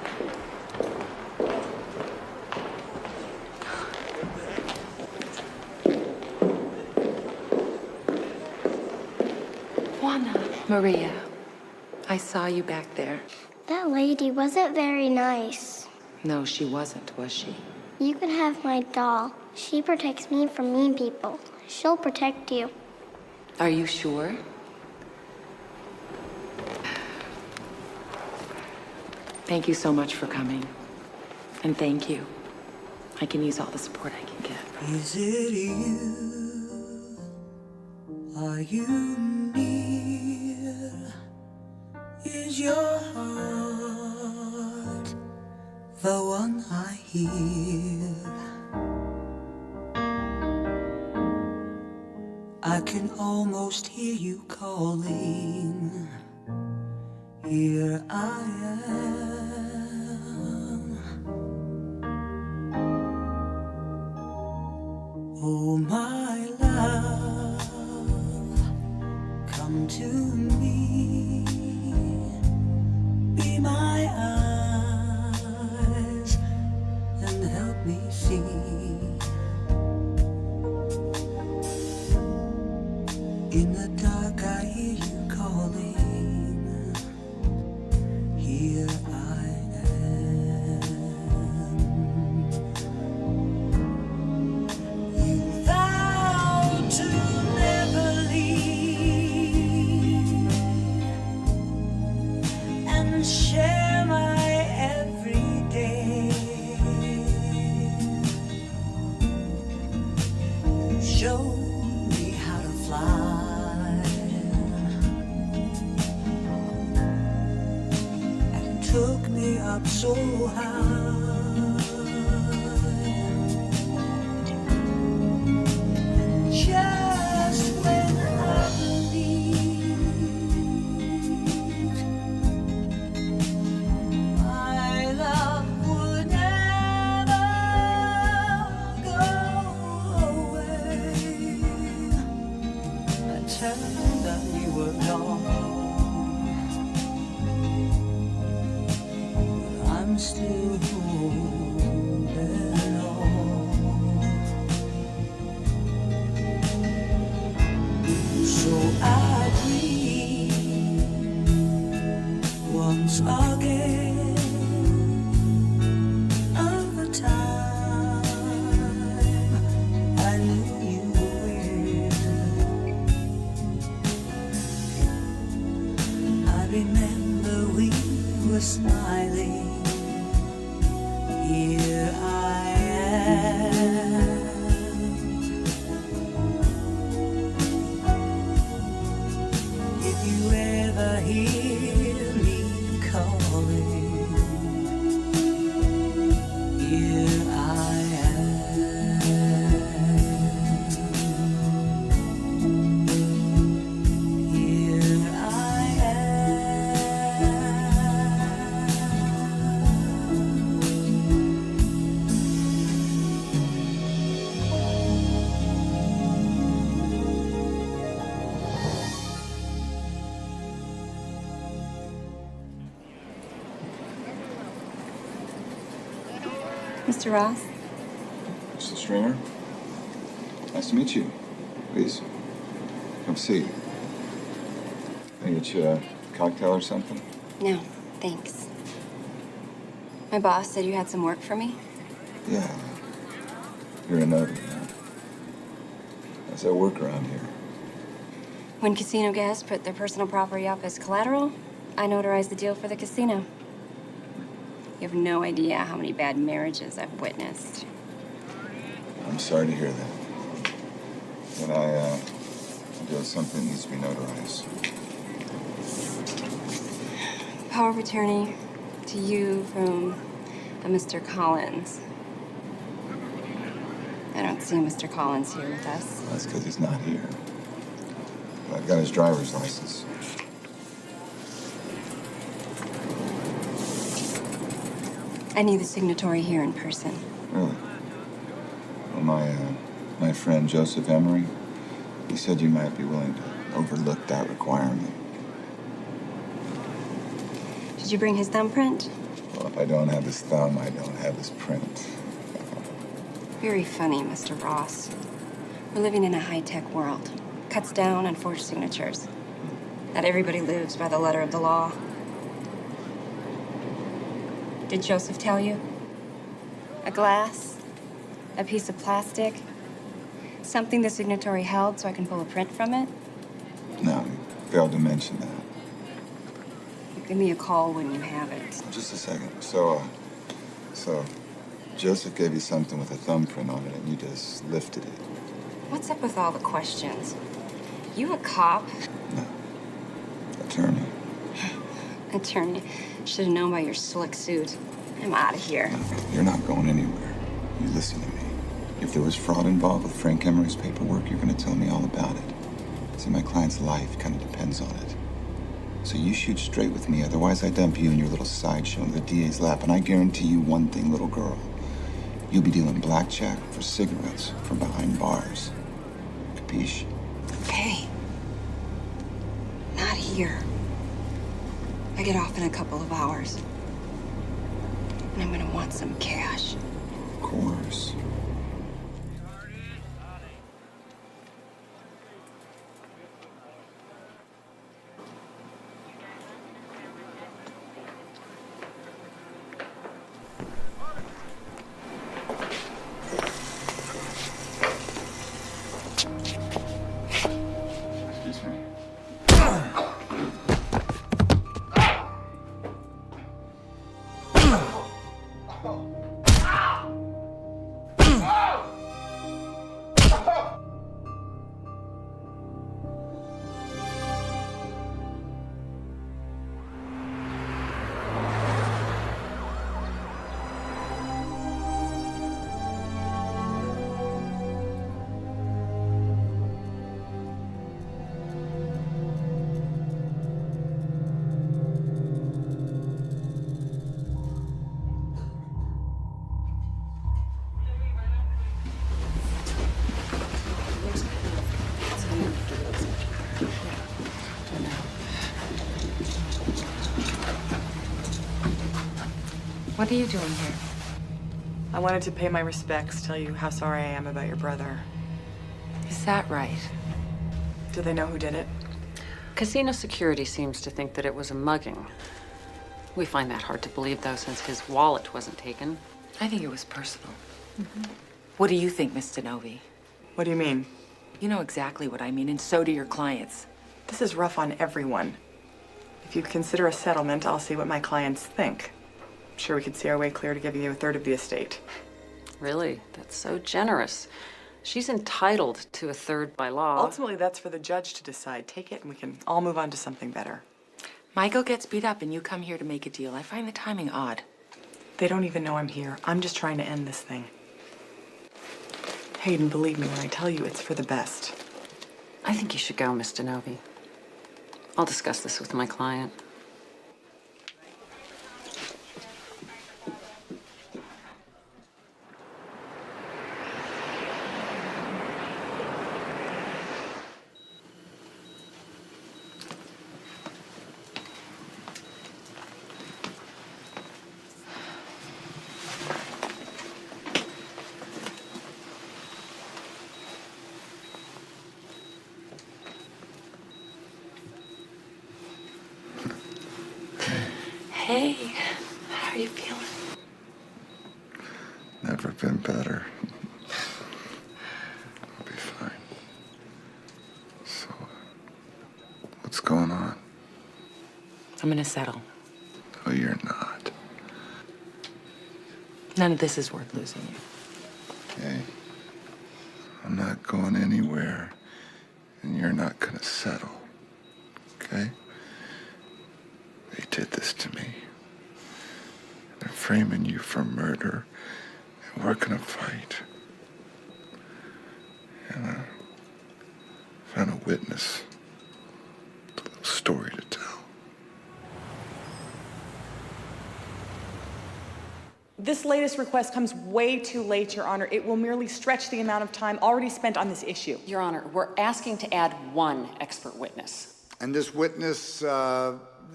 Juana, Maria, I saw you back there. That lady wasn't very nice. No, she wasn't, was she? You can have my doll. She protects me from mean people. She'll protect you. Are you sure? Thank you so much for coming. And thank you. I can use all the support I can get. Is it you? Are you near? Is your heart the one I hear? I can almost hear you calling. Here I am. Oh, my love, come to me. Be my eyes and help me see. In the dark I hear you calling. Here I am. You vowed to never leave and share my every day. You showed me how to fly and took me up so high. Just when I believed my love would never talking of the time I knew you well. I remember we were smiling. Here I am. If you ever hear me calling, here I am. Here I Mr. Ross? Mr. Stringer? Nice to meet you. Please, come see. Can I get you a cocktail or something? No, thanks. My boss said you had some work for me. Yeah. You're a notary, huh? How's that work around here? When casino guests put their personal property up as collateral, I notarize the deal for the casino. You have no idea how many bad marriages I've witnessed. I'm sorry to hear that. But I do have something that needs to be notarized. Power of attorney to you from a Mr. Collins. I don't see Mr. Collins here with us. That's because he's not here. But I've got his driver's license. I need the signatory here in person. Really? Well, my friend Joseph Emery, he said you might be willing to overlook that requirement. Did you bring his thumbprint? Well, if I don't have his thumb, I don't have his print. Very funny, Mr. Ross. We're living in a high-tech world. Cuts down on forged signatures. Not everybody lives by the letter of the law. Did Joseph tell you? A glass? A piece of plastic? Something the signatory held so I can pull a print from it? No, you failed to mention that. Give me a call when you have it. Just a second. So Joseph gave you something with a thumbprint on it and you just lifted it. What's up with all the questions? You a cop? No. Attorney. Attorney. Should have known by your slick suit. I'm out of here. No, you're not going anywhere. You listen to me. If there was fraud involved with Frank Emery's paperwork, you're going to tell me all about it. See, my client's life kind of depends on it. So you shoot straight with me, otherwise I dump you in your little sideshow in the DA's lap, and I guarantee you one thing, little girl. You'll be dealing blackjack for cigarettes from behind bars. Capiche? Okay. Not here. I get off in a couple of hours. And I'm gonna want some cash. Of course. What are you doing here? I wanted to pay my respects, tell you how sorry I am about your brother. Is that right? Do they know who did it? Casino security seems to think that it was a mugging. We find that hard to believe, though, since his wallet wasn't taken. I think it was personal. What do you think, Miss Denovi? What do you mean? You know exactly what I mean, and so do your clients. This is rough on everyone. If you consider a settlement, I'll see what my clients think. I'm sure we could see our way clear to giving you a third of the estate. Really? That's so generous. She's entitled to a third by law. Ultimately, that's for the judge to decide. Take it and we can all move on to something better. Michael gets beat up and you come here to make a deal. I find the timing odd. They don't even know I'm here. I'm just trying to end this thing. Hayden, believe me when I tell you it's for the best. I think you should go, Miss Denovi. I'll discuss this with my client. Hey, how are you feeling? Never been better. I'll be fine. So, what's going on? I'm gonna settle. Oh, you're not. None of this is worth losing you. Okay? I'm not going anywhere, and you're not gonna settle. Okay? They did this to me. They're framing you for murder, and we're gonna fight. And I found a witness with a little story to tell. This latest request comes way too late, Your Honor. It will merely stretch the amount of time already spent on this issue. Your Honor, we're asking to add one expert witness. And this witness,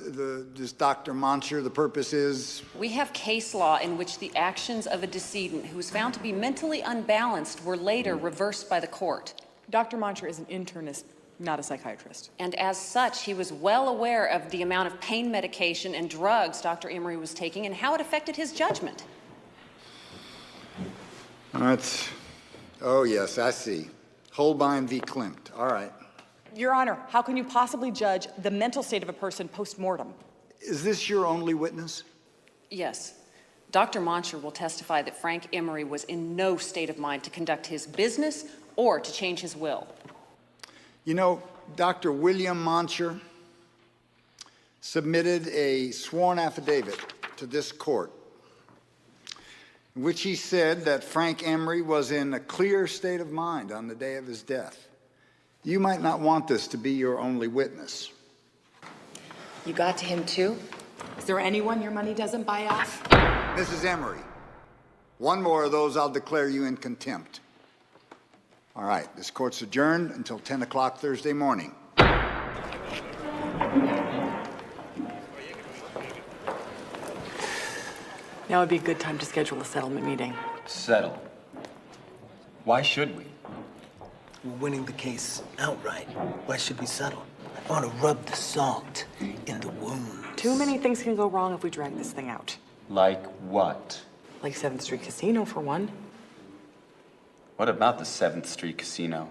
this Dr. Moncher, the purpose is? We have case law in which the actions of a decedent who was found to be mentally unbalanced were later reversed by the court. Dr. Moncher is an internist, not a psychiatrist. And as such, he was well aware of the amount of pain medication and drugs Dr. Emery was taking and how it affected his judgment. Oh yes, I see. Holbein v. Klimt, all right. Your Honor, how can you possibly judge the mental state of a person post-mortem? Is this your only witness? Yes. Dr. Moncher will testify that Frank Emery was in no state of mind to conduct his business or to change his will. You know, Dr. William Moncher submitted a sworn affidavit to this court in which he said that Frank Emery was in a clear state of mind on the day of his death. You might not want this to be your only witness. You got to him too? Is there anyone your money doesn't buy off? Mrs. Emery, one more of those, I'll declare you in contempt. All right, this court's adjourned until 10 o'clock Thursday morning. Now would be a good time to schedule a settlement meeting. Settle. Why should we? We're winning the case outright. Why should we settle? I want to rub the salt in the wound. Too many things can go wrong if we drag this thing out. Like what? Like 7th Street Casino, for one. What about the 7th Street Casino?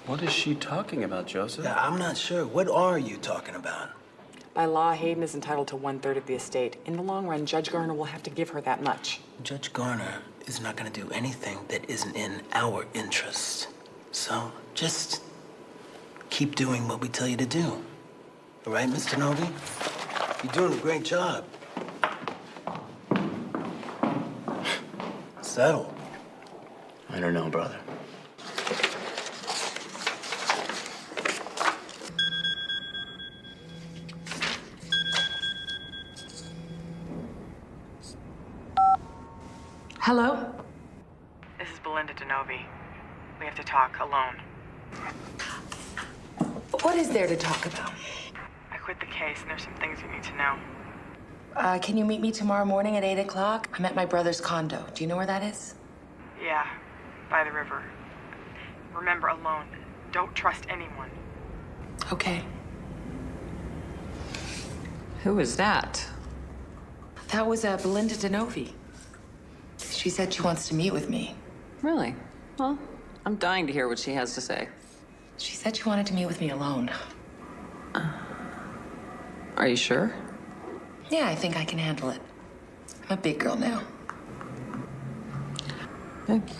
What is she talking about, Joseph? Yeah, I'm not sure. What are you talking about? By law, Hayden is entitled to 1/3 of the estate. In the long run, Judge Garner will have to give her that much. Judge Garner is not going to do anything that isn't in our interest. So just keep doing what we tell you to do. All right, Mr. Novi? You're doing a great job. Settle. I don't know, brother. Hello? This is Belinda Denovi. We have to talk alone. What is there to talk about? I quit the case, and there's some things you need to know. Can you meet me tomorrow morning at 8 o'clock? I'm at my brother's condo. Do you know where that is? Yeah, by the river. Remember, alone. Don't trust anyone. Okay. Who is that? That was Belinda DeNovi. She said she wants to meet with me. Really? Well, I'm dying to hear what she has to say. She said she wanted to meet with me alone. Are you sure? Yeah, I think I can handle it. I'm a big girl now. Thank you.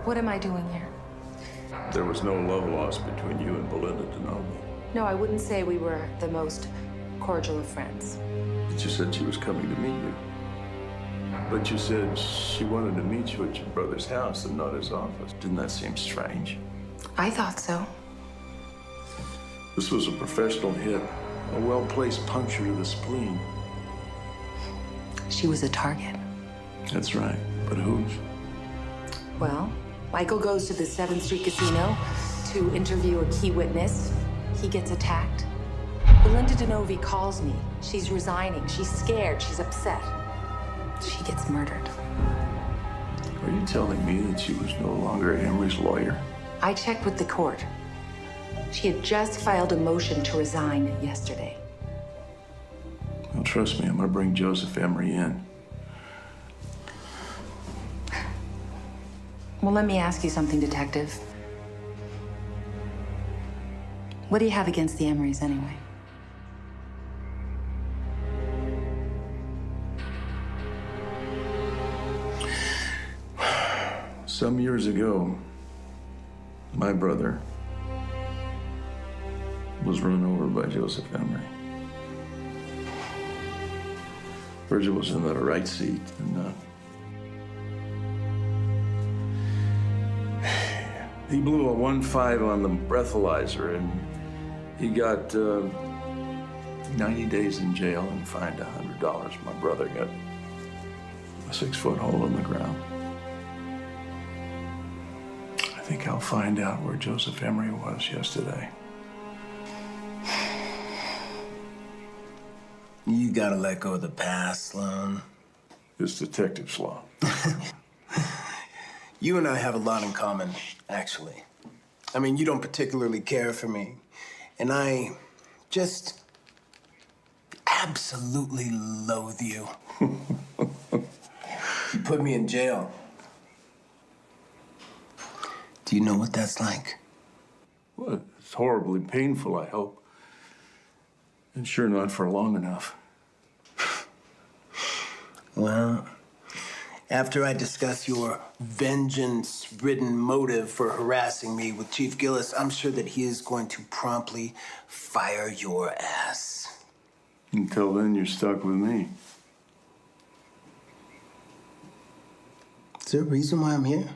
What am I doing here? There was no love lost between you and Belinda DeNovi. No, I wouldn't say we were the most cordial of friends. But you said she was coming to meet you. But you said she wanted to meet you at your brother's house and not his office. Didn't that seem strange? I thought so. This was a professional hit, a well-placed puncture to the spleen. She was a target. That's right, but whose? Well, Michael goes to the 7th Street Casino to interview a key witness. He gets attacked. Belinda DeNovi calls me. She's resigning. She's scared. She's upset. She gets murdered. Are you telling me that she was no longer Emery's lawyer? I checked with the court. She had just filed a motion to resign yesterday. Well, trust me, I'm gonna bring Joseph Emery in. Well, let me ask you something, Detective. What do you have against the Emerys anyway? Some years ago, my brother was run over by Joseph Emery. Virgil was in the right seat, and he blew a 1.5 on the breathalyzer, and he got 90 days in jail and fined $100. My brother got a 6-foot hole in the ground. I think I'll find out where Joseph Emery was yesterday. You gotta let go of the past, Sloan. It's Detective Sloan. You and I have a lot in common, actually. I mean, you don't particularly care for me. And I just absolutely loathe you. You put me in jail. Do you know what that's like? Well, it's horribly painful, I hope. And sure not for long enough. Well, after I discuss your vengeance-ridden motive for harassing me with Chief Gillis, I'm sure that he is going to promptly fire your ass. Until then, you're stuck with me. Is there a reason why I'm here?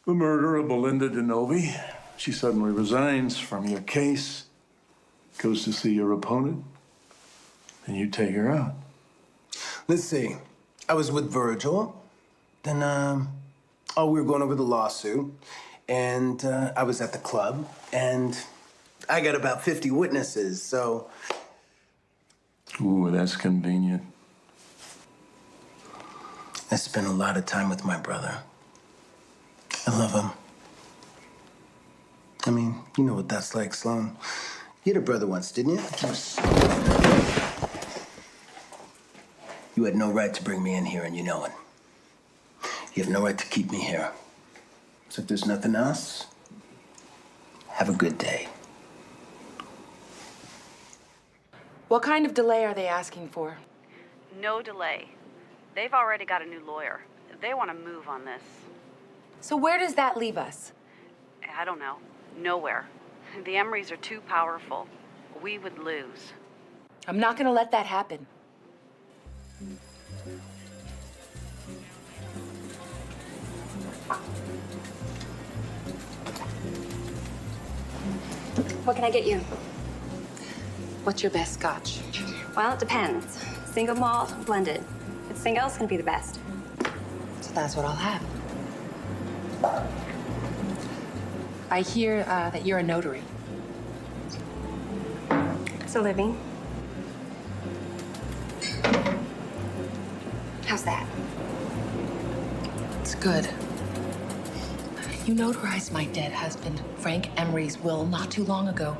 The murder of Belinda DeNovi. She suddenly resigns from your case, goes to see your opponent, and you take her out. Let's see. I was with Virgil. Then, we were going over the lawsuit. And I was at the club. And I got about 50 witnesses, so... Ooh, that's convenient. I spent a lot of time with my brother. I love him. I mean, you know what that's like, Sloan. You had a brother once, didn't you? You had no right to bring me in here, and you know it. You have no right to keep me here. So if there's nothing else, have a good day. What kind of delay are they asking for? No delay. They've already got a new lawyer. They want to move on this. So where does that leave us? I don't know. Nowhere. The Emerys are too powerful. We would lose. I'm not gonna let that happen. What can I get you? What's your best scotch? Well, Well, it depends. Single malt, blended. If it's single, it's gonna be the best. So that's what I'll have. I hear that you're a notary. It's a living. How's that? It's good. You notarized my dead husband, Frank Emery's will, not too long ago.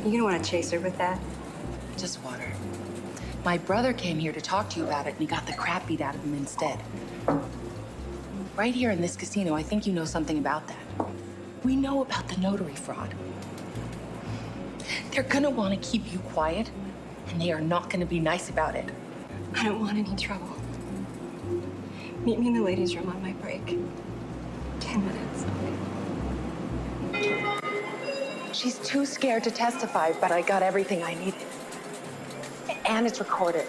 You gonna want to chase her with that? Just water. My brother came here to talk to you about it, and he got the crap beat out of him instead. Right here in this casino, I think you know something about that. We know about the notary fraud. They're gonna want to keep you quiet, and they are not gonna be nice about it. I don't want any trouble. Meet me in the ladies' room on my break. 10 minutes. She's too scared to testify, but I got everything I needed. And it's recorded.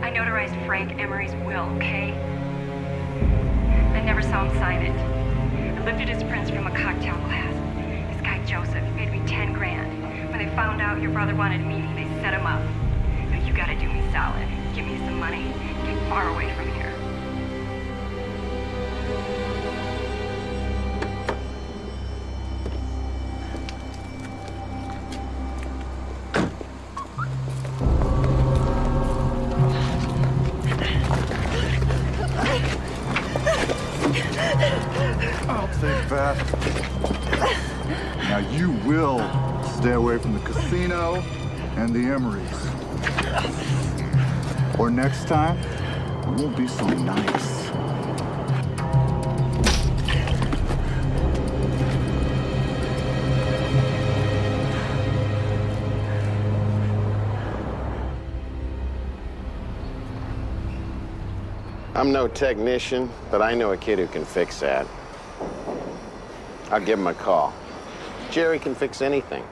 I notarized Frank Emery's will, okay? I never saw him sign it. I lifted his prints from a cocktail glass. This guy Joseph paid me 10 grand. When they found out your brother wanted a meeting, they set him up. Now you gotta do me solid. Give me some money. Get far away from here. I'll take that. Now you will stay away from the casino and the Emerys. Or next time, it won't be so nice. I'm no technician, but I know a kid who can fix that. I'll give him a call. Jerry can fix anything.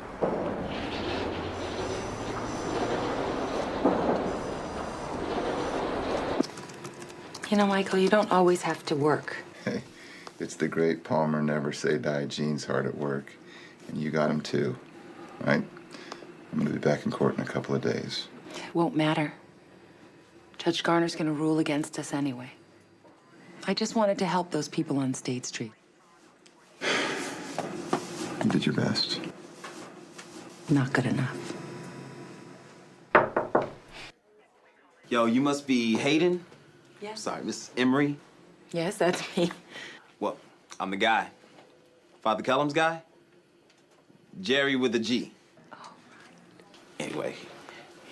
You know, Michael, you don't always have to work. Hey, it's the great Palmer Never Say Die Gene's hard at work. And you got him too, right? I'm gonna be back in court in a couple of days. It won't matter. Judge Garner's gonna rule against us anyway. I just wanted to help those people on State Street. You did your best. Not good enough. Yo, you must be Hayden? Yeah. Sorry, Miss Emery? Yes, that's me. Well, I'm the guy. Father Kellum's guy? Jerry with a G. Oh, right. Anyway,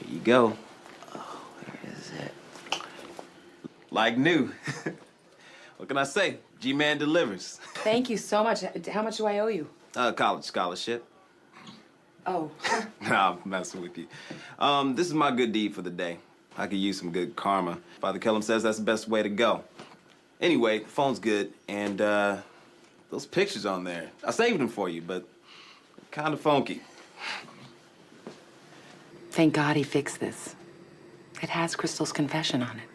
here you go. Oh, where is it? Like new. What can I say? G-Man delivers. Thank you so much. How much do I owe you? College scholarship. Oh. Nah, I'm messing with you. This is my good deed for the day. I could use some good karma. Father Kellum says that's the best way to go. Anyway, the phone's good, and those pictures on there, I saved them for you, but kind of funky. Thank God he fixed this. It has Crystal's confession on it.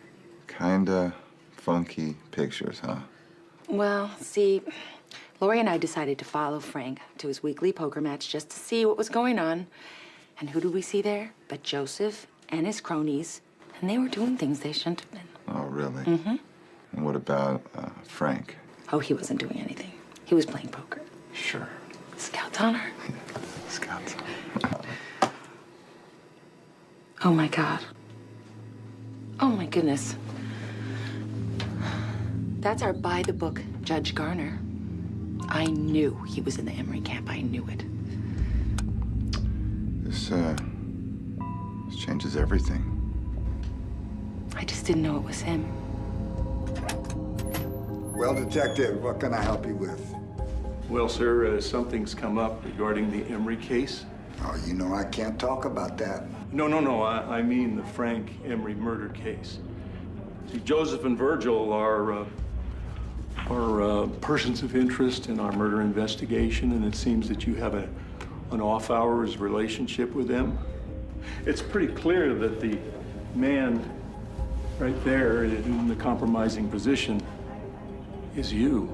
Kinda funky pictures, huh? Well, see, Lori and I decided to follow Frank to his weekly poker match just to see what was going on. And who did we see there but Joseph and his cronies? And they were doing things they shouldn't have been. Oh, really? Mm-hmm. And what about Frank? Oh, he wasn't doing anything. He was playing poker. Sure. Scout's honor. Scout's Oh, my God. Oh, my goodness. That's our by-the-book Judge Garner. I knew he was in the Emery camp. I knew it. This changes everything. I just didn't know it was him. Well, Detective, what can I help you with? Well, sir, something's come up regarding the Emery case. Oh, you know I can't talk about that. No. I mean the Frank Emery murder case. See, Joseph and Virgil are persons of interest in our murder investigation, and it seems that you have an off-hours relationship with them. It's pretty clear that the man right there in the compromising position is you.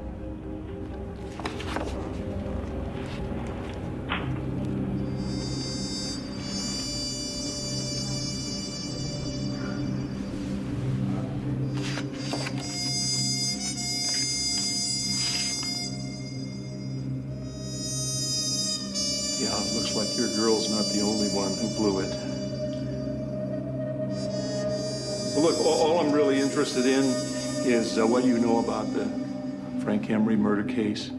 Yeah, it looks like your girl's not the only one who blew it. Well, look, all I'm really interested in is what you know about the Frank Emery murder case.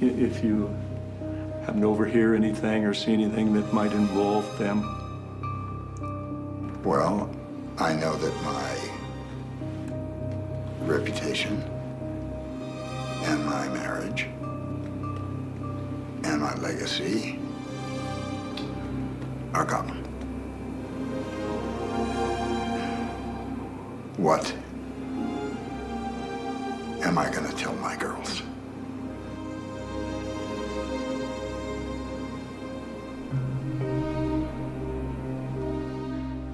If you happen to overhear anything or see anything that might involve them. Well, I know that my reputation and my marriage and my legacy are gone. What am I going to tell my girls?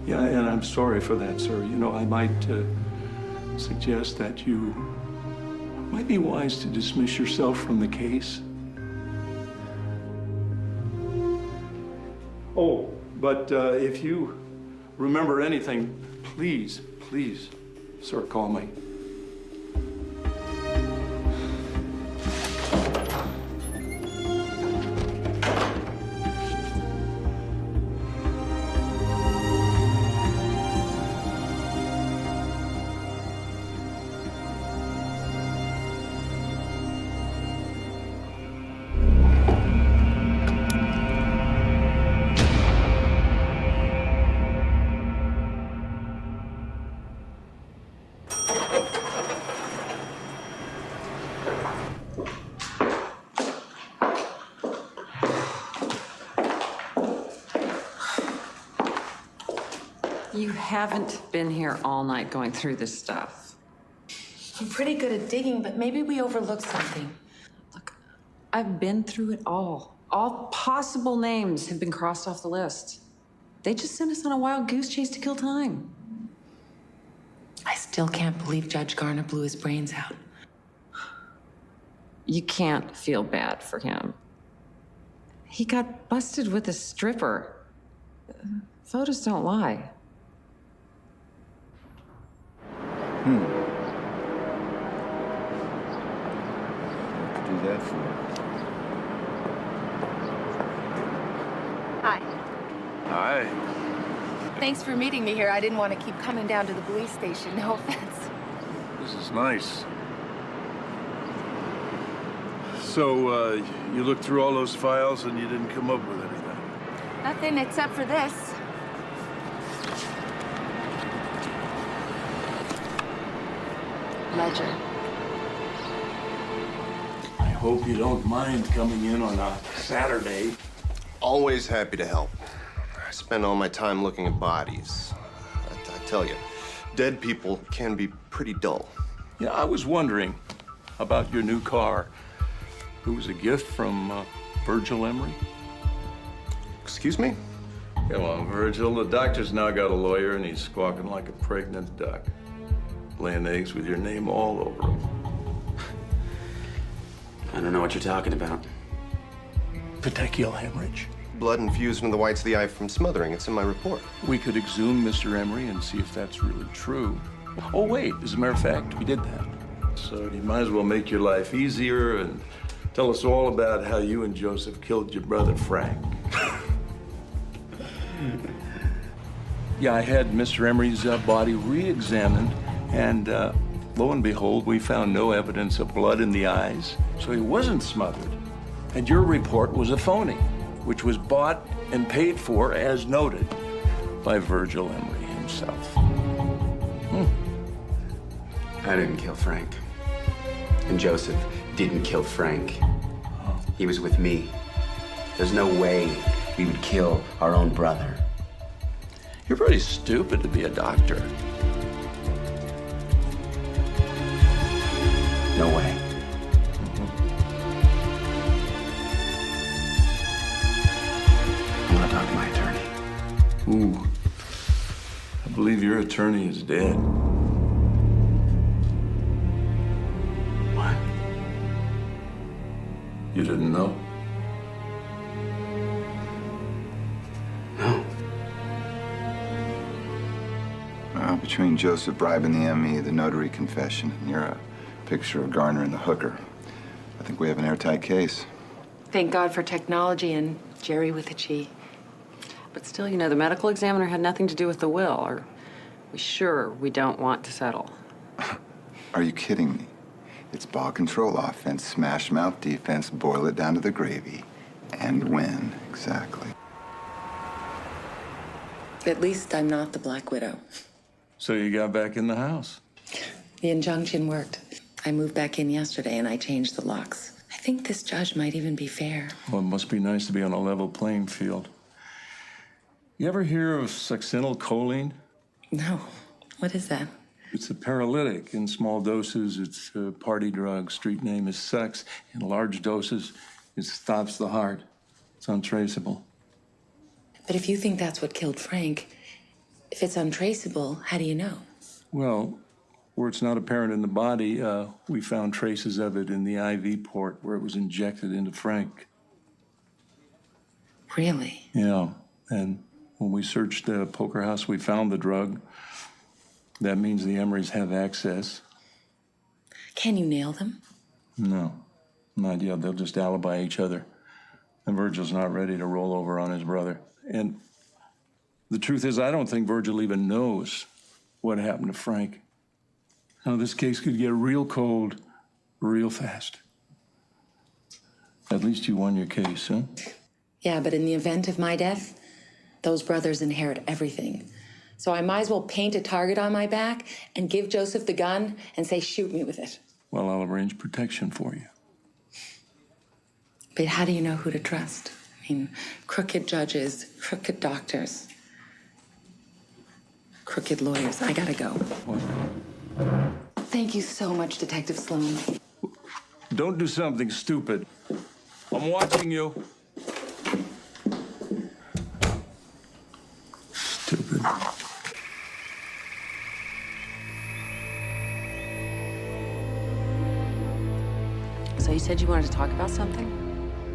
Yeah, and I'm sorry for that, sir. You know, I might suggest that you might be wise to dismiss yourself from the case. Oh, but if you remember anything, please, sir, call me. You haven't been here all night going through this stuff. I'm pretty good at digging, but maybe we overlooked something. Look, I've been through it all. All possible names have been crossed off the list. They just sent us on a wild goose chase to kill time. I still can't believe Judge Garner blew his brains out. You can't feel bad for him. He got busted with a stripper. Photos don't lie. What to do that for? Hi. Hi. Thanks for meeting me here. I didn't want to keep coming down to the police station. No offense. This is nice. So, you looked through all those files and you didn't come up with anything? Nothing except for this. Ledger. I hope you don't mind coming in on a Saturday. Always happy to help. I spend all my time looking at bodies. I tell you, dead people can be pretty dull. Yeah, I was wondering about your new car. It was a gift from Virgil Emery? Excuse me? Come on, Virgil. The doctor's now got a lawyer and he's squawking like a pregnant duck. Laying eggs with your name all over him. I don't know what you're talking about. Petechial hemorrhage. Blood infused into the whites of the eye from smothering. It's in my report. We could exhume Mr. Emery and see if that's really true. Oh, wait, as a matter of fact, we did that. So you might as well make your life easier and tell us all about how you and Joseph killed your brother, Frank. Yeah, I had Mr. Emery's body re-examined, and lo and behold, we found no evidence of blood in the eyes, so he wasn't smothered. And your report was a phony, which was bought and paid for, as noted, by Virgil Emery himself. I didn't kill Frank. And Joseph didn't kill Frank. He was with me. There's no way we would kill our own brother. You're pretty stupid to be a doctor. No way. I want to talk to my attorney. Ooh. I believe your attorney is dead. What? You didn't know? No. Between Joseph bribing the ME, the notary confession, and your picture of Garner and the hooker, I think we have an airtight case. Thank God for technology and Jerry with a G. But still, you know, the medical examiner had nothing to do with the will. Are we sure we don't want to settle? Are you kidding me? It's ball control offense, smash mouth defense, boil it down to the gravy, and win. Exactly. At least I'm not the Black Widow. So you got back in the house? The injunction worked. I moved back in yesterday and I changed the locks. I think this judge might even be fair. Well, it must be nice to be on a level playing field. You ever hear of succinylcholine? No. What is that? It's a paralytic. In small doses, it's a party drug. Street name is sex. In large doses, it stops the heart. It's untraceable. But if you think that's what killed Frank, if it's untraceable, how do you know? Well, where it's not apparent in the body, we found traces of it in the IV port where it was injected into Frank. Really? Yeah, and when we searched the poker house, we found the drug. That means the Emerys have access. Can you nail them? No, not yet. They'll just alibi each other. And Virgil's not ready to roll over on his brother. And the truth is, I don't think Virgil even knows what happened to Frank. Now, this case could get real cold real fast. At least you won your case, huh? Yeah, but in the event of my death, those brothers inherit everything. So I might as well paint a target on my back and give Joseph the gun and say, shoot me with it. Well, I'll arrange protection for you. But how do you know who to trust? I mean, crooked judges, crooked doctors, crooked lawyers. I gotta go. What? Thank you so much, Detective Sloan. Don't do something stupid. I'm watching you. Stupid. So you said you wanted to talk about something?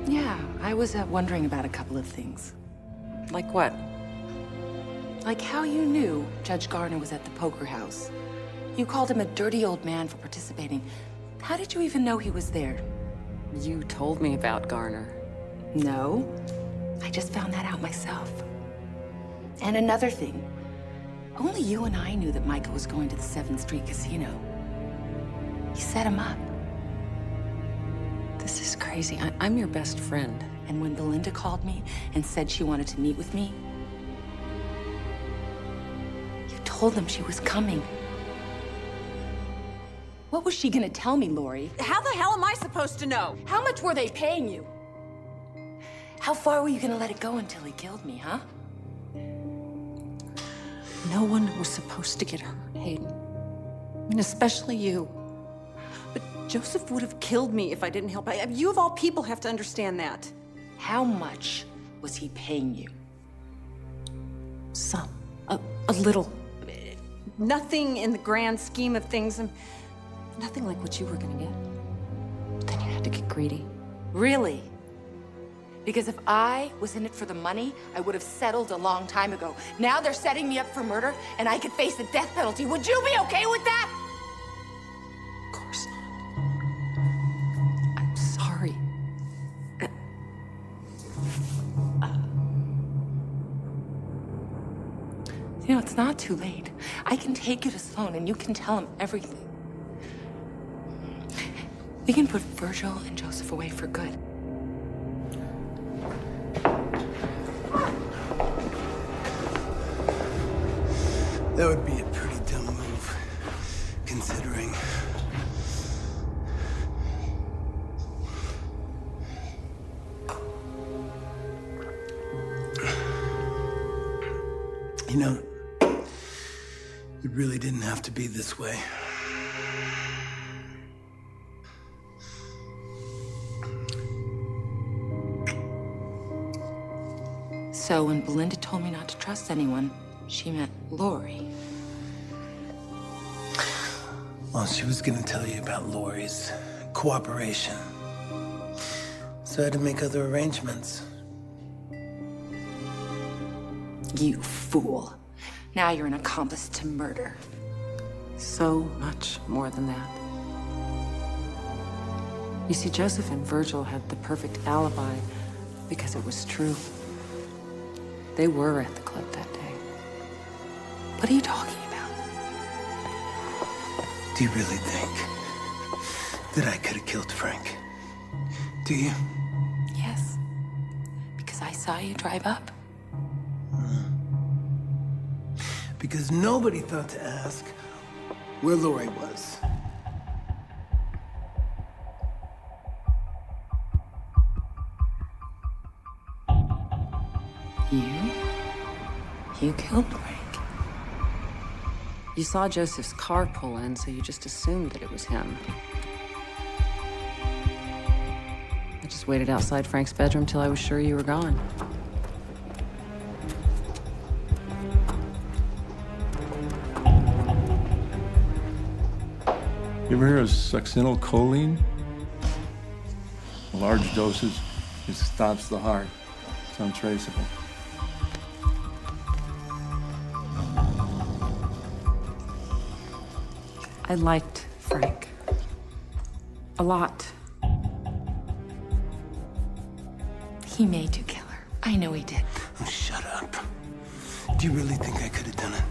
Yeah, I was wondering about a couple of things. Like what? Like how you knew Judge Garner was at the poker house. You called him a dirty old man for participating. How did you even know he was there? You told me about Garner. No, I just found that out myself. And another thing, only you and I knew that Micah was going to the 7th Street Casino. You set him up. This is crazy. I'm your best friend. And when Belinda called me and said she wanted to meet with me, you told them she was coming. What was she gonna tell me, Lori? How the hell am I supposed to know? How much were they paying you? How far were you gonna let it go until he killed me, huh? No one was supposed to get hurt, Hayden. I mean, especially you. But Joseph would have killed me if I didn't help. You of all people have to understand that. How much was he paying you? Some. A little. Nothing in the grand scheme of things. Nothing like what you were gonna get. But then you had to get greedy. Really? Because if I was in it for the money, I would have settled a long time ago. Now they're setting me up for murder, and I could face the death penalty. Would you be okay with that? Of course not. I'm sorry. You know, it's not too late. I can take you to Sloan, and you can tell him everything. We can put Virgil and Joseph away for good. That would be a pretty dumb move, considering. You know, it really didn't have to be this way. So when Belinda told me not to trust anyone, she meant Lori. Well, she was gonna tell you about Lori's cooperation. So I had to make other arrangements. You fool. Now you're an accomplice to murder. So much more than that. You see, Joseph and Virgil had the perfect alibi because it was true. They were at the club that day. What are you talking about? Do you really think that I could have killed Frank? Do you? Yes. Because I saw you drive up. Because nobody thought to ask where Lori was. You killed Frank. You saw Joseph's car pull in, so you just assumed that it was him. I just waited outside Frank's bedroom till I was sure you were gone. You ever hear of succinylcholine? Large doses, it stops the heart. It's untraceable. I liked Frank. A lot. He made you kill her. I know he did. Oh, shut up. Do you really think I could have done it?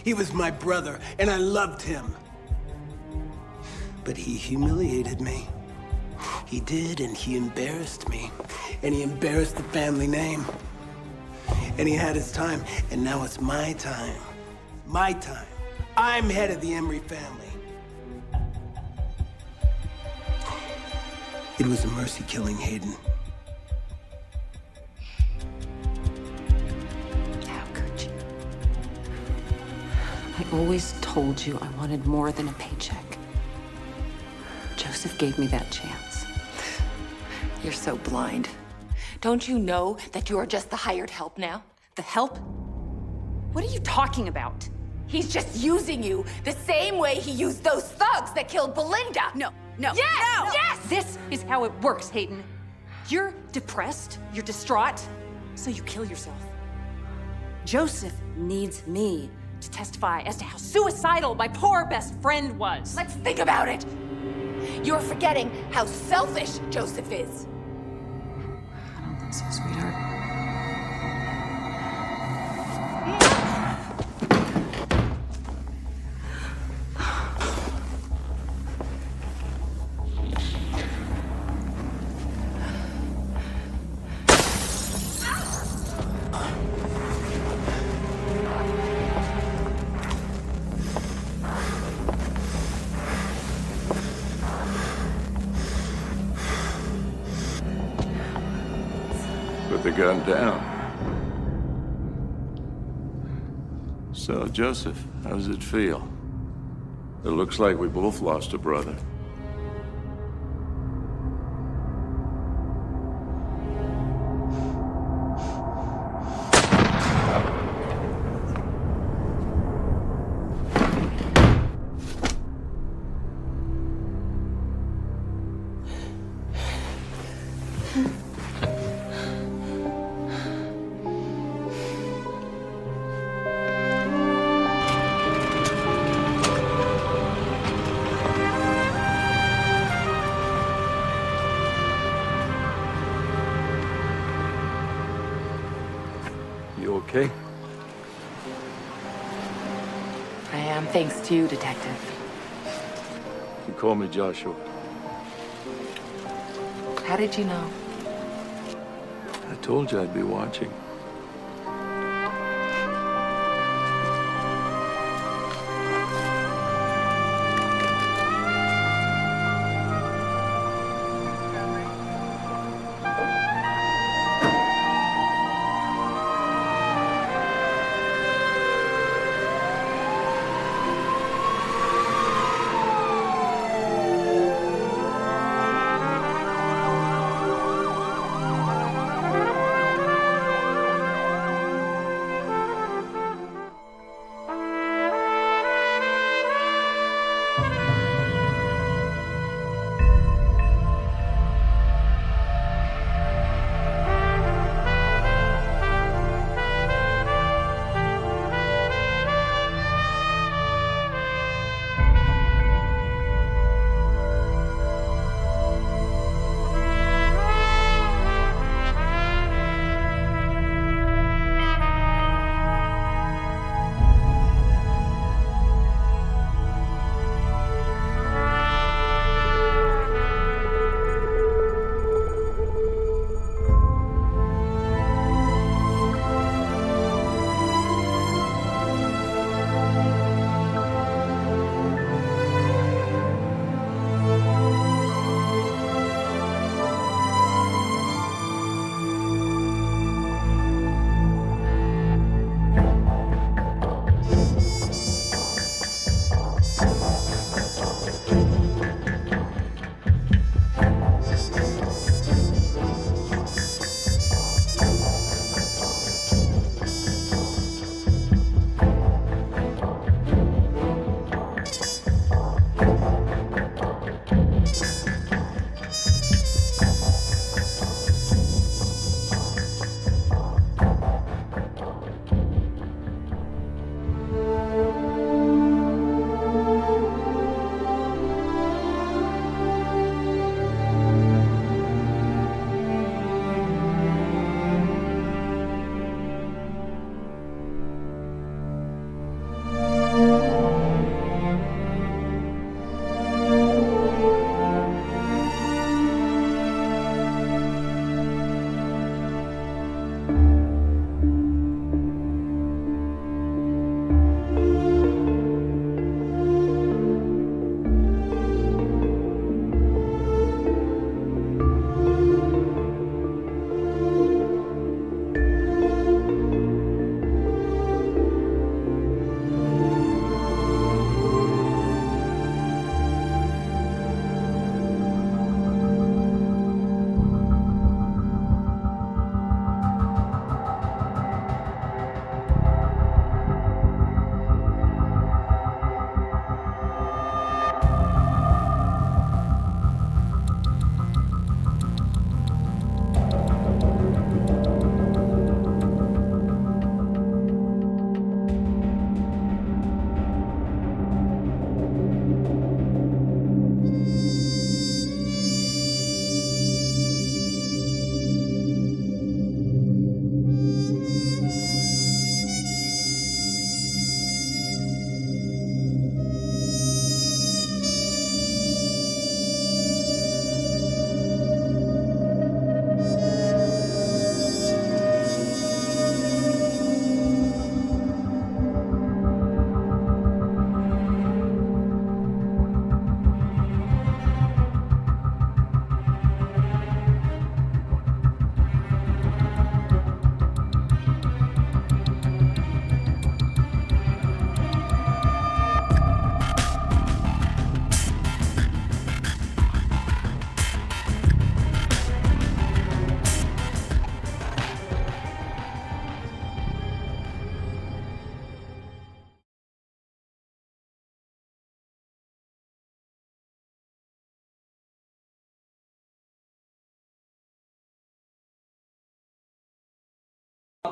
He was my brother, and I loved him. But he humiliated me. He did, and he embarrassed me. And he embarrassed the family name. And he had his time, and now it's my time. My time. I'm head of the Emery family. It was a mercy killing Hayden. How could you? I always told you I wanted more than a paycheck. Joseph gave me that chance. You're so blind. Don't you know that you are just the hired help now? The help? What are you talking about? He's just using you the same way he used those thugs that killed Belinda. No. Yes! No. Yes! This is how it works, Hayden. You're depressed, you're distraught, so you kill yourself. Joseph needs me to testify as to how suicidal my poor best friend was. Let's think about it. You're forgetting how selfish Joseph is. I don't think so, sweetheart. Put the gun down. So, Joseph, how does it feel? It looks like we both lost a brother. You okay? I am, thanks to you, Detective. You call me Joshua. How did you know? I told you I'd be watching.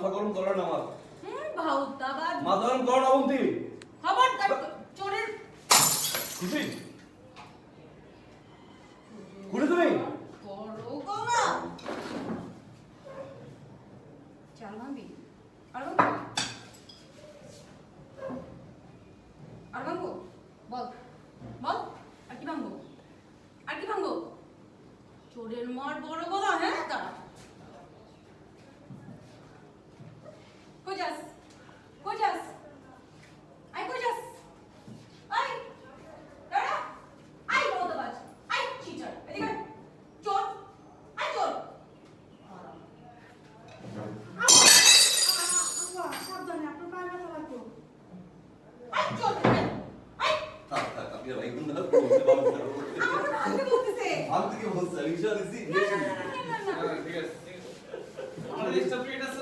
মাথা গরম করে না আমার ভাউতাবাদ মাথা গরম করো না বন্তি খবরদার চোরের খুশি খুলে তুমি বড় গলা চাল ভাঙবি আর ভাঙবো আর ভাঙবো বল বল আর কি ভাঙবো আর কি ভাঙবো চোরের মার বড় গলা হ্যাঁ তারা কোজাস কোজাস আই কোজাস আই দাঁড়া আই বলদাবাজ আই চিটার এদিকে চোর আই চোর সাবধানে আপনার পায়ে ব্যথা লাগতো আই চোর আই থাক থাক আমি রাইগুন না বলতে পারবো না আমার ভাঙতে বলতেছে ভাব থেকে বলছে রিকশা দিছি না ঠিক আছে আমার রেজিস্টার প্লেট আছে